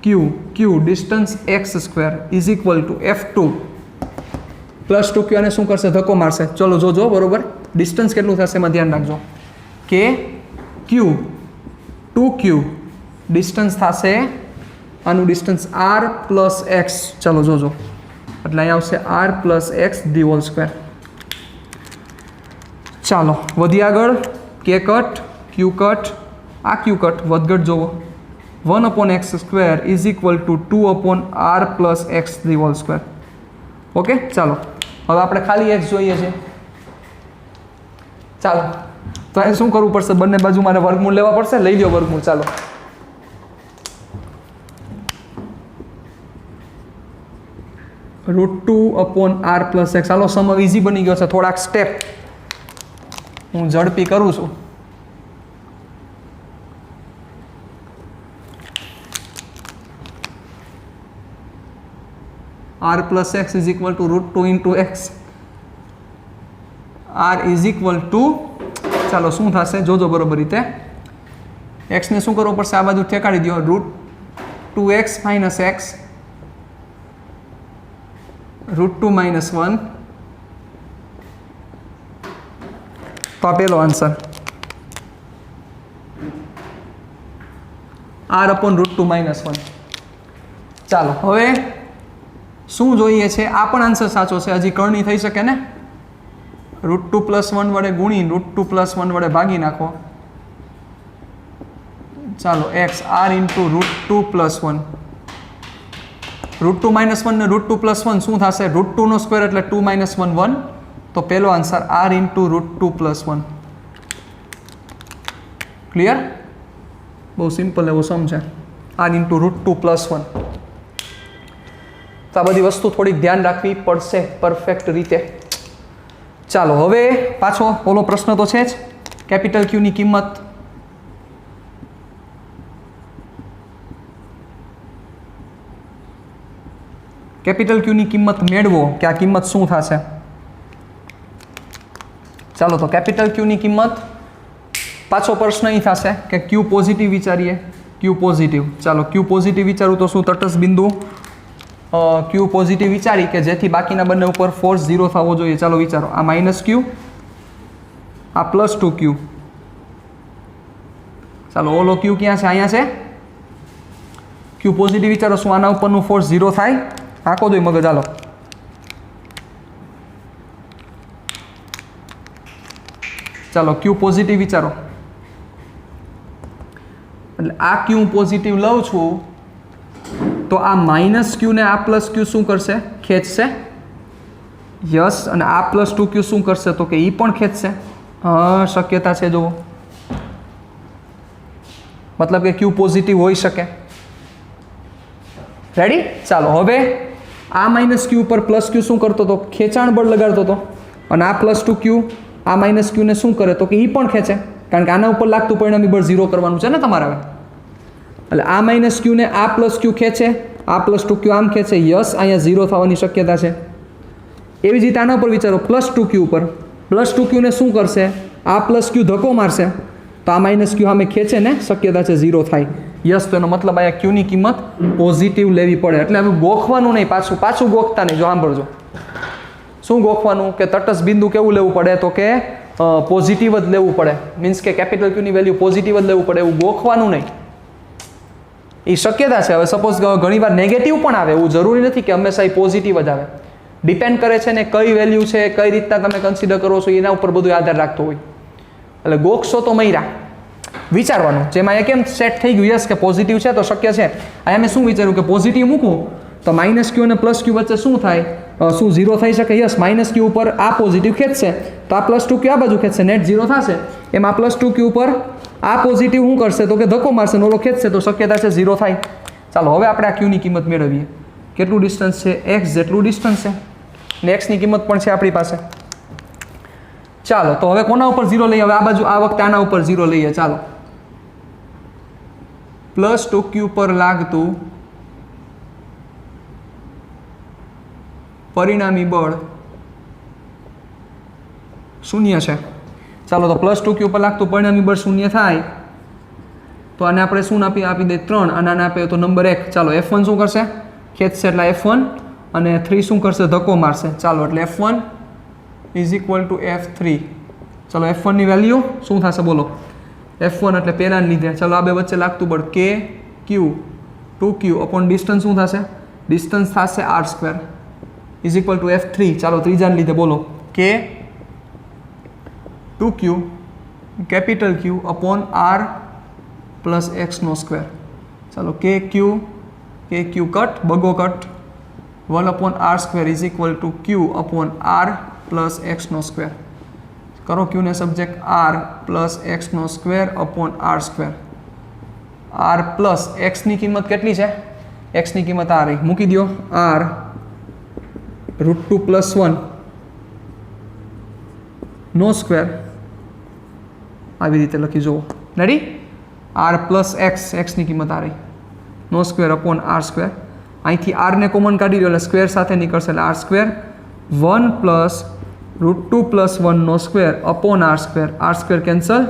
Q distance x² is equal two F2 +2q અને શું કરશે? ધક્કો મારશે. ચલો જોજો બરોબર. ડિસ્ટન્સ કેટલું થશે એમાં ધ્યાન રાખજો. કે Q 2q ડિસ્ટન્સ થશે, આનું ડિસ્ટન્સ r + x. ચાલો જોજો, એટલે અહીંયા આવશે r + x ² ચાલો, વધી આગળ. K કટ, Q કટ, આ Q કટ, વધઘટ જોવો. 1/x² is equal two 2/r + x ² okay. ચાલો, હવે આપણે ખાલી x જોઈએ છે. ચાલો, તો એ શું કરવું પડશે? બંને બાજુ મારે વર્ગમૂળ લેવા પડશે. લઈ લો વર્ગમૂળ. ચાલો, √2/r+x. ચાલો, સમ ઇઝી બની ગયો છે. થોડાક સ્ટેપ હું ઝડપી કરું છું. r+x is equal to √2 × x. r is equal to, ચાલો શું થશે જોજો બરોબર રીતે. x ને શું કરવું પડશે? આ બાજુ ઠેકાડી દો. √2x - x √2 - 1. તો આ પહેલો આન્સર r/√2 - 1. ચાલો, હવે શું જોઈએ છે? આ પણ આન્સર સાચો છે. હજી કરણી થઈ શકે ને? √2 + 1 વડે ગુણી √2 + 1 વડે ભાગી નાખો. ચાલો, x r × √2 + 1. √2 - 1 ને √2 + 1 શું થશે? √2 નો સ્ક્વેર એટલે 2 - 1 1. તો પહેલો આન્સર r × √2 + 1. ક્લિયર? બહુ સિમ્પલ એવો સમ છે. r × √2 + 1. તો આ બધી વસ્તુ થોડીક ધ્યાન રાખવી પડશે પરફેક્ટ રીતે. ચાલો, હવે પાછો ઓલો પ્રશ્ન તો છે જ. કેપિટલ ક્યુ ની કિંમત મેળવો કે આ કિંમત શું થશે? ચાલો, તો કેપિટલ ક્યુ ની કિંમત, પાછો પ્રશ્ન એ થશે કે ક્યુ પોઝિટિવ વિચારીએ. ક્યુ પોઝિટિવ. ચાલો, ક્યુ પોઝિટિવ વિચારું તો શું? તટસ્થ બિંદુ ક્યુ પોઝિટિવ વિચારી કે જેથી બાકીના બંને ઉપર ફોર્સ 0 થવો જોઈએ. ચાલો વિચારો. આ -q, આ +2q. ચાલો, ઓલો q ક્યાં છે? અહીંયા છે. ક્યુ પોઝિટિવ વિચારો, શું આના ઉપરનું ફોર્સ 0 થાય? આખો દો મગજ. ચાલો, ચાલો ક્યુ પોઝિટિવ વિચારો. એટલે આ ક્યુ પોઝિટિવ લઉં છું તો આ -q ને આ +q શું કરશે? ખેંચશે. યસ. અને આ +2q શું કરશે? તો કે એ પણ ખેંચશે. શક્યતા છે જુઓ. મતલબ કે ક્યુ પોઝિટિવ હોઈ શકે. રેડી? ચાલો, હવે આ -q ઉપર +q શું કરતો હતો? ખેંચાણ બળ લગાડતો હતો. અને આ +2q આ -q ને શું કરે? તો કે એ પણ ખેંચે. કારણ કે આના ઉપર લાગતું પરિણામી બળ 0 કરવાનું છે ને તમારે હવે. એટલે આ -q ને આ +q ખેંચે, આ +2q આમ ખેંચે. યસ, અહીંયા 0 થવાની શક્યતા છે. એવી જ રીતે આના ઉપર વિચારો. +2q ઉપર +2q ને શું કરશે? આ +q ધક્કો મારશે તો આ -q સામે ખેંચે ને, શક્યતા છે 0 થાય. યસ. તો એનો મતલબ અહીંયા q ની કિંમત પોઝિટિવ લેવી પડે. એટલે હવે ગોખવાનું નહીં, પાછું ગોખતા નહીં. જો સાંભળજો, શું ગોખવાનું? કે તટસ્થ બિંદુ કેવું લેવું પડે? તો કે પોઝિટિવ જ લેવું પડે. મીન્સ કે કેપિટલ ક્યુની વેલ્યુ પોઝિટિવ જ લેવું પડે. એવું ગોખવાનું નહીં. એ શક્યતા છે. હવે સપોઝ ઘણીવાર નેગેટિવ પણ આવે. એવું જરૂરી નથી કે હંમેશા એ પોઝિટિવ જ આવે. ડિપેન્ડ કરે છે ને કઈ વેલ્યુ છે, કઈ રીતના તમે કન્સિડર કરો છો, એના ઉપર બધું આધાર રાખતો હોય. એટલે ગોખશો તો મૈરા વિચારવાનું. જેમાં એ કેમ સેટ થઈ ગયું? યસ, કે પોઝિટિવ છે તો શક્ય છે. અહીંયા મેં શું વિચાર્યું કે પોઝિટિવ મૂકું તો -q અને +q વચ્ચે શું થાય? શું 0 થઈ શકે? યસ. -q ઉપર આ પોઝિટિવ ખેંચશે તો આ +2q આ બાજુ ખેંચશે, નેટ 0 થશે. એમાં +2q ઉપર આ પોઝિટિવ શું કરશે? તો કે ધક્કો મારશે, ઓલો ખેંચશે તો શક્યતા છે 0 થાય. ચાલો, હવે આપણે આ q ની કિંમત મેળવીએ. કેટલું ડિસ્ટન્સ છે? x જેટલું ડિસ્ટન્સ છે ને x ની કિંમત પણ છે આપણી પાસે. ચાલો, તો હવે કોના ઉપર 0 લઈએ? હવે આ બાજુ આ વખતે આના ઉપર 0 લઈએ. ચાલો, +2q પર લાગતું પરિણામી બળ 0 છે. ચાલો, તો +2q પર લાગતું પરિણામી બળ 0 થાય તો આને આપણે શું આપી દે? 3. અને આને આપે તો નંબર 1. ચાલો, F1 શું કરશે? ખેંચશે એટલે F1. અને 3 શું કરશે? ધક્કો મારશે. ચાલો, એટલે F1 = F3. ચાલો, F1 ની વેલ્યુ શું થશે? બોલો. F1 એટલે પહેલાને લીધે. ચાલો, આ બે વચ્ચે લાગતું બળ KQ 2Q અપોન ડિસ્ટન્સ શું થશે? ડિસ્ટન્સ થશે r² = F3. ચાલો, ત્રીજાને લીધે બોલો. K 2Q capital Q upon r + x². ચાલો, KQ કટ, બગો cut, 1/r² = Q upon r + x². કરો ક્યુને સબ્જેક્ટ આર પ્લસ એક્સનો square upon R square. R plus એક્સની કિંમત કેટલી છે? એક્સની કિંમત આ રહી, મૂકી દો આર √2 + 1 નો સ્ક્વેર, આવી રીતે લખી જુઓ. રેડી? આર પ્લસ એક્સની કિંમત આ રહી, નો સ્ક્વેર અપોન આર સ્ક્વેર. અહીંથી આરને કોમન કાઢી દો એટલે સ્ક્વેર સાથે નીકળશે એટલે આર સ્ક્વેર 1 પ્લસ √2 + 1 નો square upon R square. R square cancel,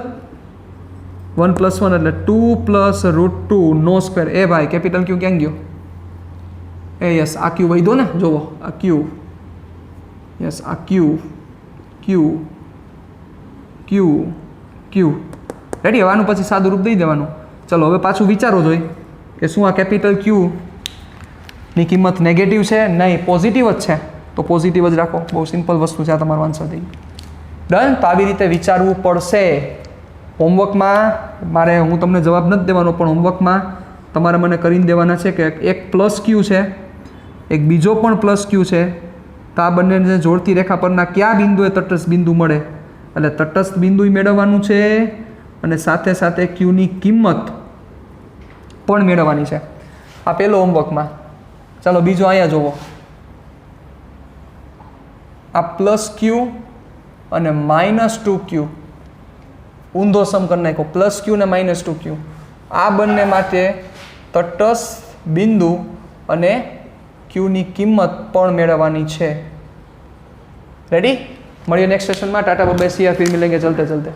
1 + 1 એટલે 2 પ્લસ √2 નો સ્ક્વેર. એ ભાઈ કેપિટલ ક્યુ ક્યાં ગયો? એ યસ, આ ક્યુ વહી દો ને, જુઓ આ ક્યુ, યસ આ ક્યુ ક્યુ ક્યુ ક્યુ. રેડી? હવે આનું પછી સાદું રૂપ દઈ દેવાનું. ચલો હવે પાછું વિચારો જોઈએ કે શું આ કેપિટલ ક્યુ ની કિંમત નેગેટિવ છે? નહીં, પોઝિટિવ જ છે. તો પોઝિટિવ જ રાખો. બહુ સિમ્પલ વસ્તુ છે, આ તમારો આન્સર થઈ ડન. તો આવી રીતે વિચારવું પડશે. હોમવર્કમાં મારે, હું તમને જવાબ નથી દેવાનો, પણ હોમવર્કમાં તમારે મને કરીને દેવાના છે કે એક પ્લસ ક્યુ છે, એક બીજો પણ પ્લસ ક્યુ છે, તો આ બંનેને જોડતી રેખા પરના કયા બિંદુએ તટસ્થ બિંદુ મળે, એટલે તટસ્થ બિંદુ મેળવવાનું છે અને સાથે સાથે ક્યુની કિંમત પણ મેળવવાની છે. આ પહેલો હોમવર્કમાં. ચાલો બીજો અહીંયા જુઓ. આ પ્લસ ક્યુ અને -2q ઊંધો સમ કરી નાખો. પ્લસ ક્યુ ને -2q આ બંને માટે તટસ્થ બિંદુ અને ક્યુની કિંમત પણ મેળવવાની છે. રેડી? મળીએ નેક્સ્ટ સેશનમાં. ટાટા બાય બાય, સી યા, ફિર મિલેંગે ચલતે ચલતે.